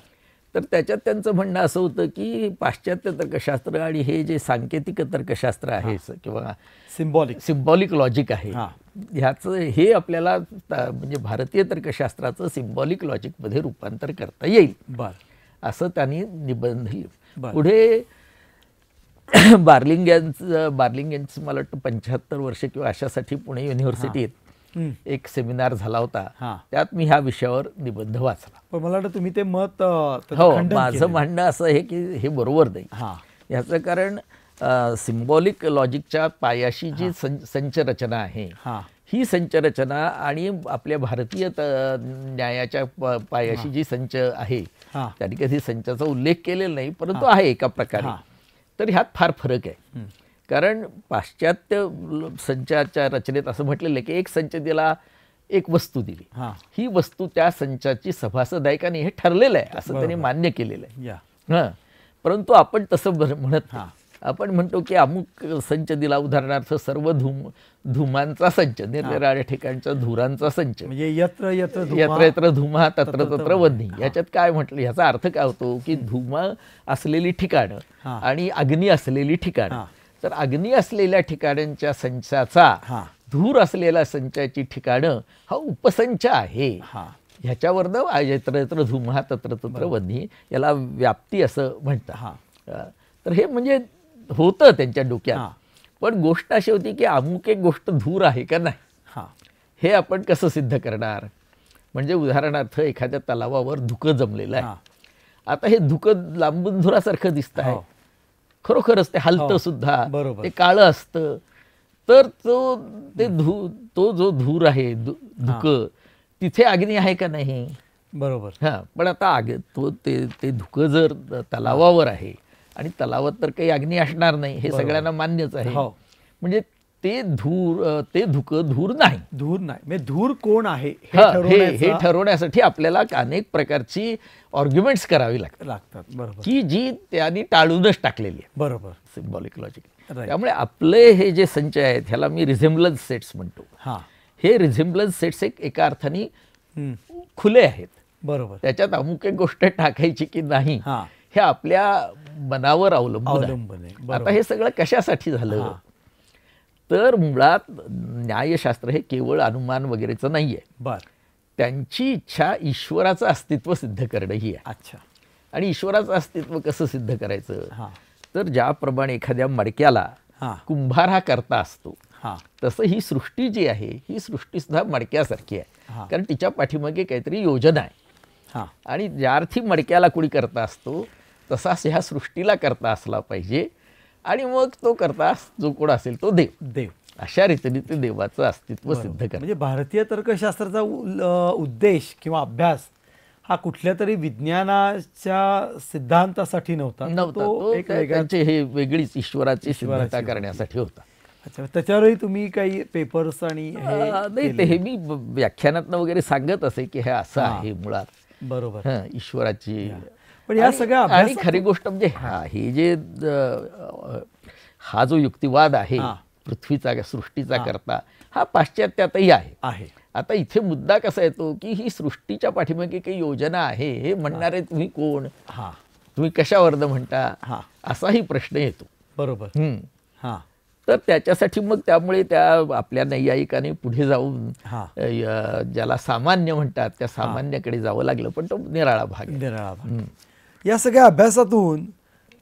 तर त्याच्यात त्यांचं म्हणणं असं होतं की पाश्चात्य तर्कशास्त्र आणि हे जे सांकेतिक तर्कशास्त्र आहे किंवा सिम्बॉलिक लॉजिक आहे, ह्याचं हे आपल्याला म्हणजे भारतीय तर्कशास्त्राचं सिम्बॉलिक लॉजिकमध्ये रूपांतर करता येईल. बर. असं त्यांनी निबंध लिहिलं. पुढे बार्लिंग्यांचं मला वाटतं 75 वर्ष किंवा अशासाठी पुणे युनिव्हर्सिटीत एक सेमिनार झाला होता, त्यात मी ह्या विषयावर निबंध वाचला. पण मला वाटतं तुम्ही ते मत हो, माझं म्हणणं असं आहे की हे बरोबर नाही. याचं कारण सिम्बॉलिक लॉजिकच्या पायाशी जी संच रचना आहे, ही संच रचना आणि आपल्या भारतीय न्यायाच्या पायाशी जी संच आहे, त्यांनी कधी संचाचा उल्लेख केलेला नाही, परंतु आहे एका प्रकारे. तर ह्यात फार फरक आहे. कारण पाश्चात्य संचाच्या रचनेत असं म्हटलेलं आहे की एक संच दिला, एक वस्तू दिली, ही वस्तू त्या संचाची सभासद आहे का नाही हे ठरलेलं आहे, असं त्यांनी मान्य केलेलं आहे. परंतु आपण तसं म्हणत नाही. आपण म्हणतो की अमुक संच दिला, उदाहरणार्थ सर्व धुमांचा संच, निरनिराळ्या ठिकाणच्या धुरांचा संच, म्हणजे यत्र यत्र धुमा तत्र तत्र वन्ही. याच्यात काय म्हटलं, ह्याचा अर्थ काय होतो की धुमा असलेली ठिकाणं आणि अग्नी असलेली ठिकाणं. तर अग्नी असलेल्या ठिकाणांच्या संचाचा धूर असलेल्या संचाची ठिकाणं हा उपसंच आहे. ह्याच्यावरनं यत्र यत्र धुमा तत्र तत्र वन्ही याला व्याप्ती असं म्हणतात. तर हे म्हणजे होतं त्यांच्या डोक्यात. पण गोष्ट अशी होती की अमुक एक गोष्ट धूर आहे का नाही, हे आपण कसं सिद्ध करणार? म्हणजे उदाहरणार्थ एखाद्या तलावावर धुकं जमलेलं आहे. आता हे धुकं लांबून धुरासारखं दिसत आहे, खरोखरच ते हलतं सुद्धा, ते काळं असतं. तर तो जो धूर आहे, धुकं, तिथे अग्नी आहे का नाही? बरोबर. पण आता ते धुकं जर तलावावर आहे आणि तलावात तर काही अग्नी असणार नाही, हे सगळ्यांना मान्यच आहे. म्हणजे ते धुकं धूर नाही. म्हणजे धूर कोण आहे हे ठरवण्यासाठी आपल्याला अनेक प्रकारची आर्ग्युमेंट्स करावी लागतात. बरोबर. की जी त्यांनी टाळूनच टाकलेली आहे. बरोबर. Symbolic logic. त्यामुळे आपले हे जे संच आहेत ह्याला मी रिझेम्बलन्स सेट्स म्हणतो. हे रिझेम्बलन्स सेट्स एका अर्थाने खुले आहेत. बरोबर. त्याच्यात अमुक एक गोष्ट टाकायची की नाही हे आपल्या मनावर अवलंबून आहे. आता हे सगळं कशासाठी झालं? तर मुळात न्यायशास्त्र हे केवळ अनुमान वगैरेचं नाही आहे. त्यांची इच्छा ईश्वराचं अस्तित्व सिद्ध करणं ही आहे. अच्छा. आणि ईश्वराचं अस्तित्व कसं सिद्ध करायचं? तर ज्याप्रमाणे एखाद्या मडक्याला कुंभार हा करता असतो, तसं ही सृष्टी जी आहे ही सृष्टी सुद्धा मडक्यासारखी आहे. कारण तिच्या पाठीमागे काहीतरी योजना आहे. आणि ज्या अर्थी मडक्याला कुणी करता असतो तसाच ह्या सृष्टीला करता असला पाहिजे. आणि मग तो करता जो कोण असेल तो देव. अशा रीतीने ते देवाचं अस्तित्व सिद्ध करतात. म्हणजे भारतीय तर्कशास्त्राचा उद्देश किंवा अभ्यास हा कुठल्या तरी विज्ञानाच्या सिद्धांतासाठी नव्हता. तो त्यांची हे वेगळीच ईश्वराची सिद्धता करण्यासाठी होता. अच्छा. त्याच्यावरही तुम्ही काही पेपर्स आणि नाही, ते हे मी व्याख्यानात वगैरे सांगत असे की हे असं आहे मुळात. बरोबर. ईश्वराची. पण या सगळ्या आणि खरी गोष्ट म्हणजे हे जे हा जो युक्तिवाद आहे पृथ्वीचा सृष्टीचा करता, हा पाश्चात्यातही आहे. आता इथे मुद्दा कसा येतो की ही सृष्टीच्या पाठीमागे काही योजना आहे हे म्हणणारे तुम्ही कोण, तुम्ही कशावरनं म्हणता, असाही प्रश्न येतो. बरोबर. तर त्याच्यासाठी मग त्यामुळे त्या आपल्या नैयायिकाने पुढे जाऊन ज्याला सामान्य म्हणतात त्या सामान्याकडे जावं लागलं. पण तो निराळा भाग. या सगळ्या अभ्यासातून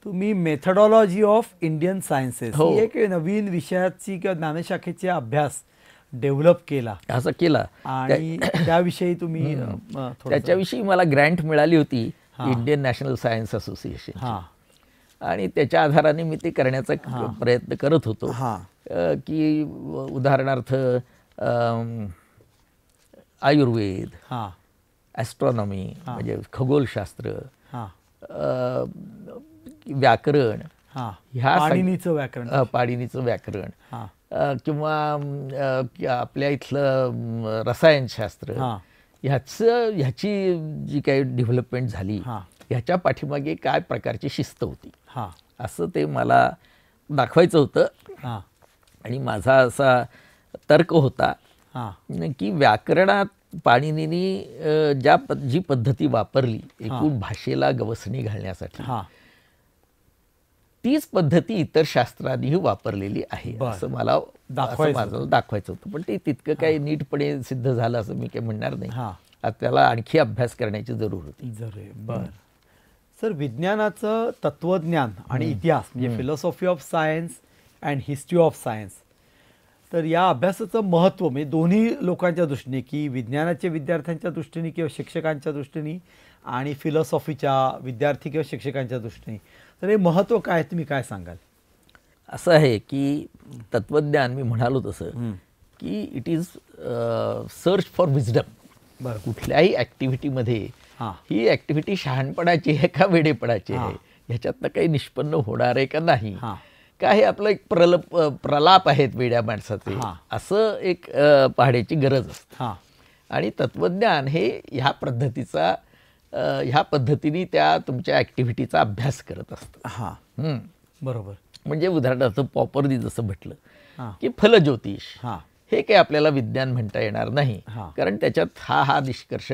तुम्ही मेथडॉलॉजी ऑफ इंडियन सायन्सेस ही एक नवीन विषयाची किंवा ज्ञानशाखेचा अभ्यास डेव्हलप केला. असं केला. आणि त्याविषयी तुम्ही त्याच्याविषयी मला ग्रँट मिळाली होती इंडियन नॅशनल सायन्स असोसिएशन. आणि त्याच्या आधाराने मी ते करण्याचा प्रयत्न करत होतो. हां की उदाहरणार्थ आयुर्वेद, हां ॲस्ट्रॉनॉमी म्हणजे खगोलशास्त्र, हां व्याकरण, हां ह्या पाणिनीचं व्याकरण, पाणिनीचं व्याकरण, हां किंवा आपल्या इथलं रसायनशास्त्र, हां ह्याची जी काही डेव्हलपमेंट झाली हां ह्याच्या पाठीमागे काय प्रकारची शिस्त होती हां असं ते मला दाखवायचं होतं. हां आणि माझा असा तर्क होता हां की व्याकरणात पाणिनीनी जी पद्धती वापरली एकूण भाषेला गवसणी घालण्यासाठी, हां तीच पद्धती इतर शास्त्रांनीही वापरलेली आहे असं मला दाखवायचं होतं. पण ते तितकं काही नीटपणे सिद्ध झालं असं मी काही म्हणणार नाही. हां त्याला आणखी अभ्यास करण्याची जरूर होती. जरूर. बरं सर, विज्ञानाचं तत्वज्ञान आणि इतिहास म्हणजे philosophy of science and history of science, तर या अभ्यासाचं महत्त्व म्हणजे दोन्ही लोकांच्या दृष्टीने, की विज्ञानाच्या विद्यार्थ्यांच्या दृष्टीने किंवा शिक्षकांच्या दृष्टीने आणि फिलॉसॉफीच्या विद्यार्थी किंवा शिक्षकांच्या दृष्टीने, तर हे महत्त्व काय तुम्ही काय सांगाल? असं आहे की तत्वज्ञान मी म्हणालो तसं की it is search for wisdom. बरं. कुठल्याही ॲक्टिव्हिटीमध्ये ही ॲक्टिव्हिटी शहाणपणाची आहे का वेडेपणाची आहे ह्याच्यातनं काही निष्पन्न होणार आहे का नाही, का हे आपलं एक प्रलाप आहेत वेड्या माणसाचे, असं एक पाहण्याची गरज असते. आणि तत्वज्ञान हे ह्या पद्धतीने त्या तुमच्या ॲक्टिव्हिटीचा अभ्यास करत असतं. बरोबर. म्हणजे उदाहरणार्थ पॉपरनी जसं म्हटलं की फलज्योतिष हे काही आपल्याला विज्ञान म्हणता येणार नाही, कारण त्याच्यात हा निष्कर्ष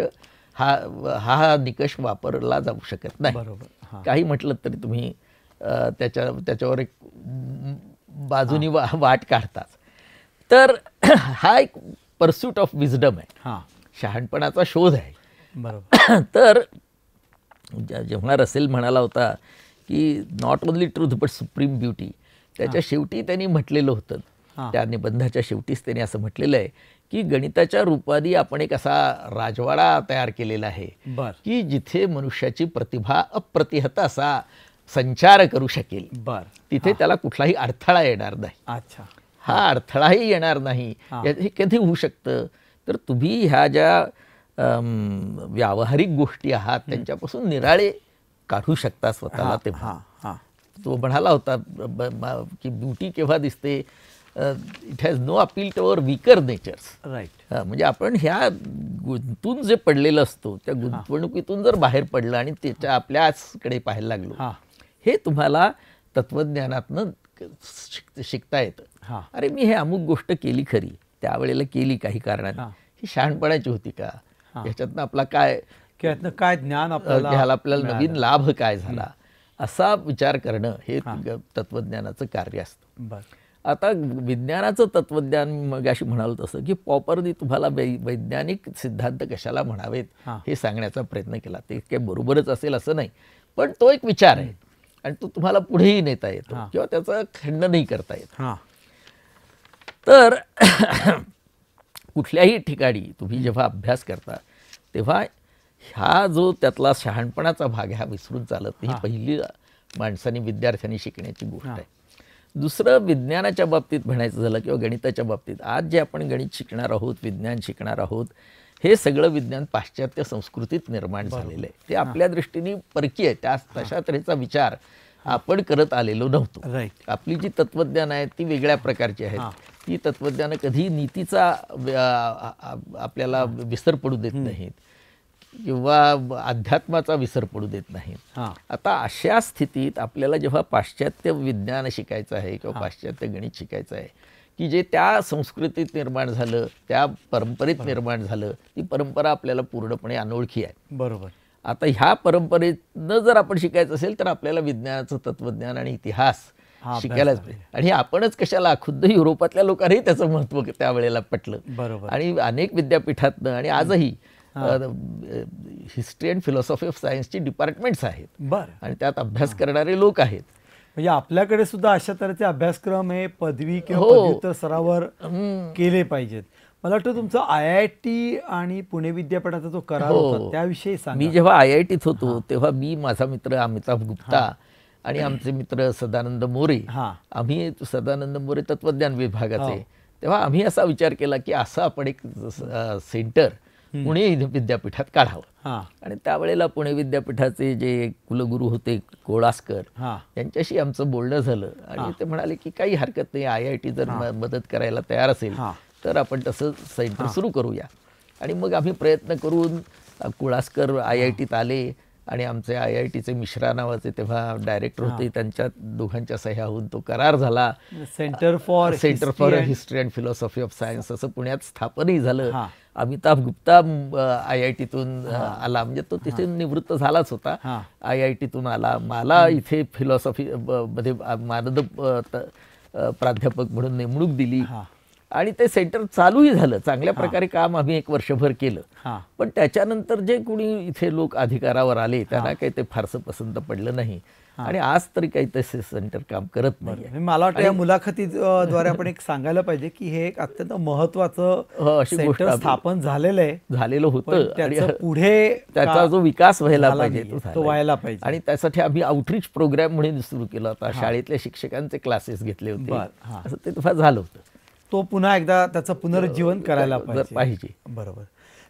हा निकष वापरला जाऊ शकत नाही. बरोबर. काही म्हटलं तरी तुम्ही त्याच्यावर एक बाजूनी वाट काढताच. तर हा एक परस्यूट ऑफ विजडम आहे, शहाणपणाचा शोध आहे. बरोबर. तर जेव्हा रसेल म्हणाला होता की not only truth but supreme beauty, त्याच्या शेवटी त्यांनी म्हटलेलं होतं, त्या निबंधाच्या शेवटीच त्यांनी असं म्हटलेलं आहे की गणिताच्या रूपाने आपण एक असा राजवाडा तयार केलेला आहे की जिथे मनुष्याची प्रतिभा अप्रतिहत असा संचार करू शकेल. तिथे त्याला कुठलाही अडथळा येणार नाही. अच्छा. हा अडथळाही येणार नाही. हे कधी होऊ शकतं तर तुम्ही ह्या ज्या व्यावहारिक गोष्टी आहात त्यांच्यापासून निराळे काढू शकता स्वतःला. तेव्हा तो म्हणाला होता की ब्युटी केव्हा दिसते, it has no appeal to our weaker natures. Right. म्हणजे आपण ह्या गुंतून जे पडलेलं असतो त्या गुंतवणुकीतून जर बाहेर पडलं आणि त्याच्या आपल्याचकडे पाहायला लागलो, हे तुम्हाला तत्वज्ञानातनं शिकता येतं. अरे मी हे अमुक गोष्ट केली खरी, त्यावेळेला केली काही कारणाने, ही शहाणपणाची होती का, ह्याच्यातनं आपला काय ज्ञान आपल्याला नवीन लाभ काय झाला, असा विचार करणं हे तत्वज्ञानाचं कार्य असतं. आता विज्ञानाचं तत्वज्ञान मग अशी म्हणालो तसं की पॉपरनी तुम्हाला वैज्ञानिक सिद्धांत कशाला म्हणावेत हे सांगण्याचा प्रयत्न केला. ते काही बरोबरच असेल असं नाही, पण तो एक विचार आहे आणि तो तुम्हाला पुढेही नेता येतो किंवा त्याचं खंडनही करता येतं. तर कुठल्याही ठिकाणी तुम्ही जेव्हा अभ्यास करता तेव्हा ह्या जो त्यातला शहाणपणाचा भाग हा विसरून चालत नाही. ही पहिली माणसाने विद्यार्थ्यांनी शिकण्याची गोष्ट आहे. दुसरं, विज्ञानाच्या बाबतीत म्हणायचं झालं किंवा गणिताच्या बाबतीत, आज जे आपण गणित शिकणार आहोत, विज्ञान शिकणार आहोत, हे सगळं विज्ञान पाश्चात्य संस्कृतीत निर्माण झालेलं आहे. ते आपल्या दृष्टीने परकीय आहे, तशा तऱ्हेचा विचार आपण करत आलेलो नव्हतो. आपली जी तत्वज्ञान आहेत ती वेगळ्या प्रकारची आहेत. ती तत्वज्ञानं कधी नीतीचा आपल्याला विसर पडू देत नाहीत किंवा अध्यात्माचा विसर पडू देत नाहीत. आता अशा स्थितीत आपल्याला जेव्हा पाश्चात्य विज्ञान शिकायचं आहे किंवा पाश्चात्य गणित शिकायचं आहे की जे त्या संस्कृतीत निर्माण झालं, त्या परंपरेत निर्माण झालं, ती परंपरा आपल्याला पूर्णपणे अनोळखी आहे. बरोबर. आता ह्या परंपरेनं जर आपण शिकायचं असेल तर आपल्याला विज्ञानाचं तत्वज्ञान आणि इतिहास शिकायलाच पाहिजे. आणि आपणच कशाला, खुद्द युरोपातल्या लोकांनाही त्याचं महत्त्व त्यावेळेला पटलं. बरोबर. आणि अनेक विद्यापीठातनं आणि आजही हिस्ट्री अँड फिलॉसॉफी ऑफ सायन्सची डिपार्टमेंट्स आहेत. आणि त्यात अभ्यास करणारे लोक आहेत. म्हणजे आपल्याकडे सुद्धा अशा तऱ्हेचे अभ्यासक्रम हे पदवी किंवा पदव्युत्तर स्तरावर केले पाहिजेत. मला वाटतं तुमचं IIT आणि पुणे विद्यापीठाचा जो करार होता त्याविषयी सांगा. मी जेव्हा IITत होतो तेव्हा मी, माझा मित्र अमिताभ गुप्ता आणि आमचे मित्र सदानंद मोरे, हां. आम्ही सदानंद मोरे तत्वज्ञान विभागाचे, तेव्हा आम्ही असा विचार केला की असं आपण एक सेंटर पुणे विद्यापीठात काढावं. हां. आणि त्यावेळेला पुणे विद्यापीठाचे जे कुलगुरू होते कोळासकर, हां. यांच्याशी आमचं बोलणं झालं आणि ते म्हणाले की काही हरकत नाही, IIT जर मदत करायला तयार असेल हां. तर आपण तसं सेंटर सुरू करूया. आणि मग आम्ही प्रयत्न करून कुळासकर IITत आले आणि आमचे IITचे मिश्रा नावाचे तेव्हा डायरेक्टर होते, त्यांच्या दोघांच्या सह्या होऊन तो करार झाला. Centre for history and philosophy of science असं पुण्यात स्थापनही झालं. हां. अमिताभ गुप्ता IITतून आला, म्हणजे तो तिथे निवृत्त झालाच होता. हां. IITतून आला. मला इथे फिलॉसॉफी मध्ये मानद प्राध्यापक म्हणून नेमणूक दिली हां. आणि ते सेंटर चालूही झालं. चांगल्या प्रकारे काम आम्ही 1 वर्षभर केलं. हां. पण त्याच्यानंतर जे कोणी इथे लोक अधिकारावर आले त्यांना काही ते फारसं पसंत पडलं नाही आणि आज तरी काही तसे सेंटर काम करत नाही. म्हणजे मला वाटतं या मुलाखतीद्वारे आपण एक सांगायला पाहिजे की हे एक अत्यंत महत्वाचं अशी गोष्ट सेंटर स्थापन झालेलं झालेलं पण होतं आणि त्याचं पुढे त्याचा जो विकास व्हायला झाला पाहिजे नाहीये, तो तो व्हायला पाहिजे. आणि त्यासाठी आम्ही आउटरीच प्रोग्राम म्हणून सुरू केला होता. शाळेतल्या शिक्षकांचे क्लासेस घेतले होते. बरं. हां. असं ते तेव्हा झालं होतं. तो पुन्हा एकदा त्याचं पुनरुज्जीवन करायला पाहिजे. बरोबर.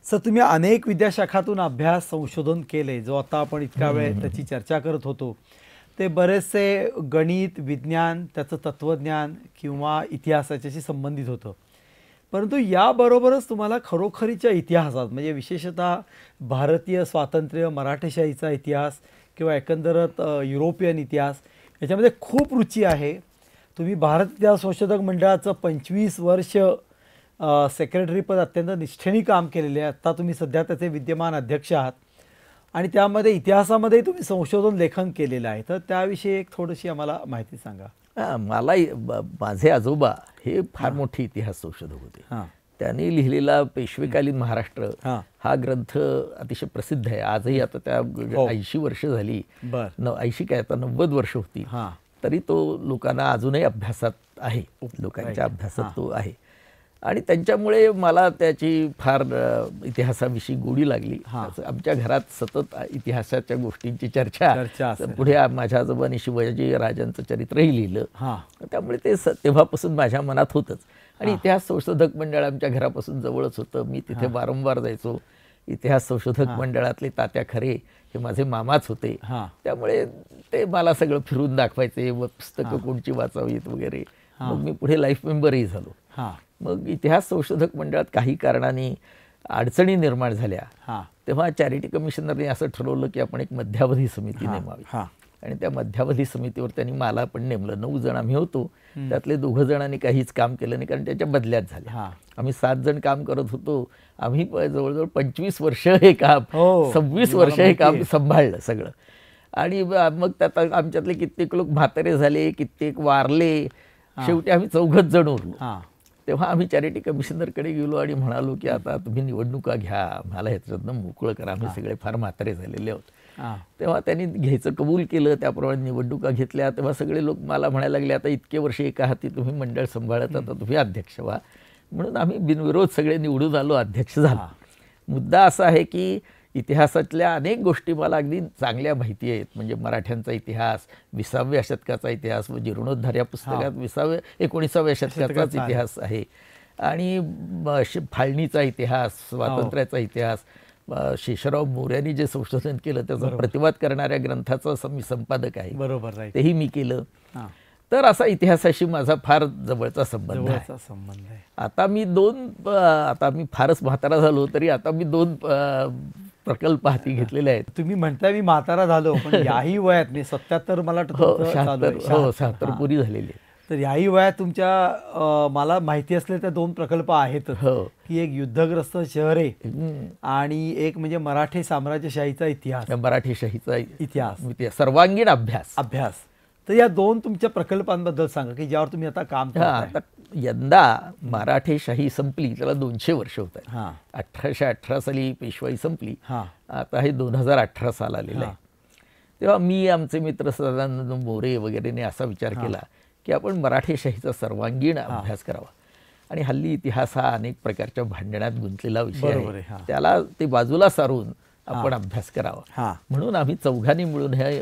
सर, तुम्ही अनेक विद्याशाखातून अभ्यास संशोधन केले, जो आता आपण इतका वेळ त्याची चर्चा करत होतो. ते बरेचसे गणित, विज्ञान, त्याचं तत्वज्ञान किंवा इतिहास याच्याशी संबंधित होतं. परंतु याबरोबरच तुम्हाला खरोखरीच्या इतिहासात म्हणजे विशेषतः भारतीय स्वातंत्र्य, मराठेशाहीचा इतिहास किंवा एकंदरच युरोपियन इतिहास याच्यामध्ये खूप रुची आहे. तुम्ही भारत इतिहास संशोधक मंडळाचं 25 वर्ष सेक्रेटरीपद अत्यंत निष्ठेने काम केलेले आहे. आता तुम्ही सध्या त्याचे विद्यमान अध्यक्ष आहात आणि त्यामध्ये इतिहासामध्ये तुम्ही संशोधन लेखन केलेलं आहे. तर त्याविषयी एक थोडीशी आम्हाला माहिती सांगा. मला माझे आजोबा हे फार मोठे इतिहास संशोधक होते. हां. त्यांनी लिहिलेला पेशवेकालीन महाराष्ट्र हां. हा ग्रंथ अतिशय प्रसिद्ध आहे. आजही आता त्या 80 वर्ष झाली. बरं. 80 काय आता 90 वर्ष होती. हां. तरी तो लोकांना अजूनही अभ्यासात आहे, लोकांच्या अभ्यासात तो आहे. आणि त्यांच्यामुळे मला त्याची फार इतिहासाविषयी गोडी लागली. आमच्या घरात सतत इतिहासाच्या गोष्टींची चर्चा. पुढे माझ्या आजोबांनी शिवाजी राजांचं चरित्रही लिहिलं. त्यामुळे ते तेव्हापासून माझ्या मनात होतंच. आणि इतिहास संशोधक मंडळ आमच्या घरापासून जवळच होतं. मी तिथे वारंवार जायचो. इतिहास संशोधक मंडळातले तात्या खरे हे माझे मामाच होते. त्यामुळे ते मला सगळं फिरून दाखवायचे व पुस्तकं कोणची वाचावीत वगैरे. मग मी पुढे लाईफ मेंबरही झालो. मग इतिहास संशोधक मंडळात काही कारणाने अडचणी निर्माण झाल्या. तेव्हा चॅरिटी कमिशनरने असं ठरवलं की आपण एक मध्यावधी समिती नेमावी. आणि त्या मध्यावधी समितीवर त्यांनी मला पण नेमलं. 9 जण आम्ही होतो. त्यातले 2 जणांनी काहीच काम केलं नाही, कारण त्याच्या बदल्यात झाल्या. आम्ही 7 जण काम करत होतो. आम्ही जवळजवळ 25 वर्ष हे काम, 26 वर्ष हे काम सांभाळलं सगळं. आणि मग त्यात आमच्यातले कित्येक लोक म्हातारे झाले, कित्येक वारले. शेवटी आम्ही 4घच जण उरलो. तेव्हा आम्ही चॅरिटी कमिशनरकडे गेलो आणि म्हणालो की आता तुम्ही निवडणुका घ्या, मला ह्याच्यातनं मोकळं करा, आम्ही सगळे फार म्हातारे झालेले आहोत. तेव्हा त्यांनी घ्यायचं कबूल केलं. त्याप्रमाणे निवडणुका घेतल्या. तेव्हा सगळे लोक मला म्हणायला लागले आता इतके वर्ष एका हाती तुम्ही मंडळ सांभाळत, आता तुम्ही अध्यक्ष व्हा. म्हणून आम्ही बिनविरोध सगळे निवडून आलो, अध्यक्ष झालो. मुद्दा असा आहे की इतिहासातल्या अनेक गोष्टी मला अगदी चांगल्या माहिती आहेत. म्हणजे मराठ्यांचा इतिहास, 20व्या शतकाचा इतिहास व जीर्णोद्धार या पुस्तकात 19व्या शतकाचाच इतिहास आहे. आणि फाळणीचा इतिहास, स्वातंत्र्याचा इतिहास, शेषराव मोऱ्यांनी जे संशोधन केलं त्याचा प्रतिवाद करणाऱ्या ग्रंथाचा मी संपादक आहे. बरोबर, तेही मी केलं. तर असा इतिहासाशी माझा फार जवळचा संबंध आहे. आता मी फारच म्हातारा झालो तरी आता मी 2 प्रकल्प हाती घेतलेले आहेत. तुम्ही म्हणताय मी म्हातारा झालो, पण याही वयात मी 77 मला वाटतं 76 पुरी झालेली आहे. तर याही वयात तुमच्या मला माहिती असले त्या 2 प्रकल्प आहेत की एक युद्धग्रस्त शहरे आणि एक म्हणजे मराठी साम्राज्यशाहीचा इतिहास, मराठीशाहीचा इतिहास, सर्वांगीण अभ्यास. तर या 2 तुमच्या प्रकल्पांबद्दल सांगा की ज्यावर तुम्ही आता काम करताय. यंदा मराठेशाही संपली, त्याला 200 वर्ष होत आहे. 1818 साली पेशवाई संपली. आता हे 2018 साल आलेलं आहे. तेव्हा मी, आमचे मित्र सदानंद मोरे वगैरेने असा विचार केला की आपण मराठेशाहीचा सर्वांगीण अभ्यास करावा. आणि हल्ली इतिहास हा अनेक प्रकारच्या भांडणात गुंतलेला विषय आहे. त्याला ते बाजूला सारून आपण अभ्यास करावा. हां. म्हणून आम्ही चौघांनी मिळून हे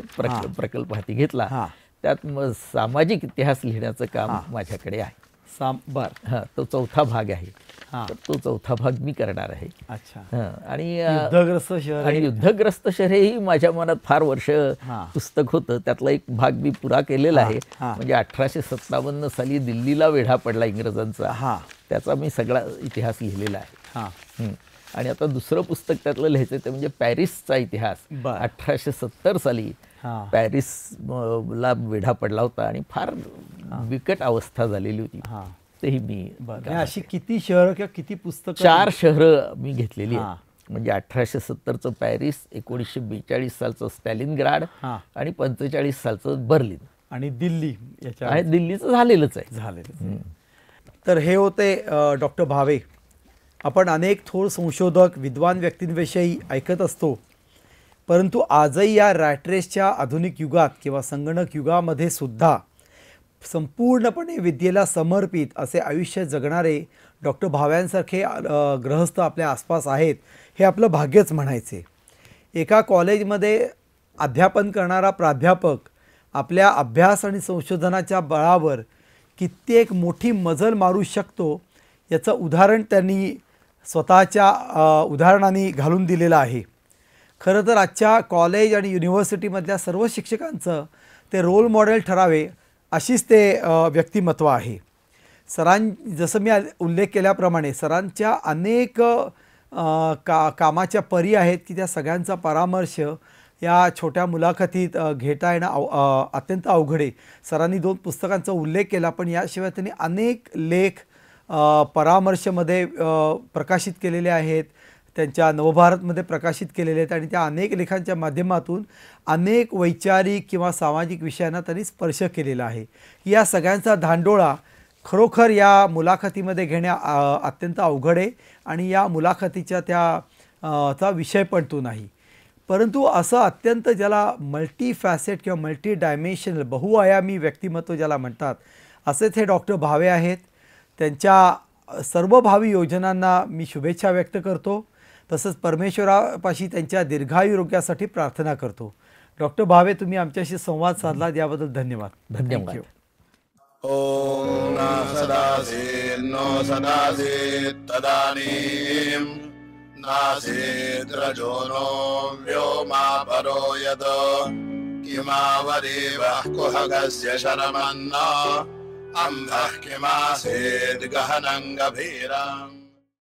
प्रकल्प हाती घेतला. हां. त्यात सामाजिक इतिहास लिहिण्याचं काम माझ्याकडे आहे. बरं. हां, तो चौथा भाग आहे. हां. तर तो चौथा भाग मी करणार आहे. अच्छा. हां, आणि युद्धग्रस्त शहर आणि युद्धग्रस्त शहरेही माझ्या मनात फार वर्ष हां. पुस्तक होतं. त्यातला एक भाग मी पुरा केलेला आहे. हां. म्हणजे 1857 साली दिल्लीला वेढा पडला इंग्रजांचा. हां. त्याचा मी सगळा इतिहास लिहिलेला आहे. हां. आणि आता दुसरं पुस्तक त्यातलं लिहायचं ते म्हणजे पॅरिसचा इतिहास. बरं. 1870 साली हां. पॅरिसला वेढा पडला होता आणि फार बिकट अवस्था झालेली होती. हां. तेही मी बरं. अशी किती शहरं किंवा किती पुस्तकं? 4 शहरं मी घेतलेली हां. आहेत. म्हणजे 1870चं पॅरिस, 1942 सालचं स्टॅलिनग्राड हां. आणि 45 सालचं बर्लिन. आणि दिल्ली याच्या आणि दिल्लीचं झालेलंच आहे. झालेलं. तर हे होते डॉक्टर भावे. आपण अनेक थोर संशोधक विद्वान व्यक्तींविषयी ऐकत असतो, परंतु आजही या रॅट रेसच्या आधुनिक युगात किंवा संगणक युगामध्ये सुद्धा संपूर्णपणे विद्येला समर्पित असे आयुष्य जगणारे डॉक्टर भाव्यांसारखे गृहस्थ आपल्या आसपास आहेत, हे आपलं भाग्यच म्हणायचे. एका कॉलेजमध्ये अध्यापन करणारा प्राध्यापक आपल्या अभ्यास आणि संशोधनाच्या बळावर कित्येक मोठी मजल मारू शकतो, याचं उदाहरण त्यांनी स्वतःच्या उदाहरणाने घालून दिलेलं आहे. खरं तर आजच्या कॉलेज आणि युनिव्हर्सिटीमधल्या सर्व शिक्षकांचं ते रोल मॉडेल ठरावे अशीच ते व्यक्तिमत्व आहे. जसं मी उल्लेख केल्याप्रमाणे सरांच्या अनेक कामाच्या परी आहेत की त्या सगळ्यांचा परामर्श या छोट्या मुलाखतीत घेता येणं अत्यंत अवघड आहे. सरांनी 2 पुस्तकांचा उल्लेख केला, पण याशिवाय त्यांनी अनेक लेख परामर्शमध्ये प्रकाशित केलेले आहेत, त्यांच्या नवभारतमध्ये प्रकाशित केलेले आहेत आणि त्या अनेक लेखांच्या माध्यमातून अनेक वैचारिक किंवा सामाजिक विषयांना त्यांनी स्पर्श केलेला आहे. या सगळ्यांचा धांडोळा खरोखर या मुलाखतीमध्ये घेण्या अत्यंत अवघड आहे आणि या मुलाखतीच्या चा विषय पण तो नाही. परंतु असं अत्यंत ज्याला मल्टी फॅसेट किंवा मल्टी डायमेन्शनल बहुआयामी व्यक्तिमत्व ज्याला म्हणतात, असेच हे डॉक्टर भावे आहेत. त्यांच्या सर्व भावी योजनांना मी शुभेच्छा व्यक्त करतो. तसंच परमेश्वरापाशी त्यांच्या दीर्घायुरोग्यासाठी प्रार्थना करतो. डॉक्टर भावे, तुम्ही आमच्याशी संवाद साधला याबद्दल धन्यवाद. धन्यवाद. ओम सदासीन्नो सदासीत् तदानीं नासीत् रजोनो व्योमा परो यत् किमावरीवः कुहगस्य शरमन्न अम्भः किमासीत् गहनं गभीरम्.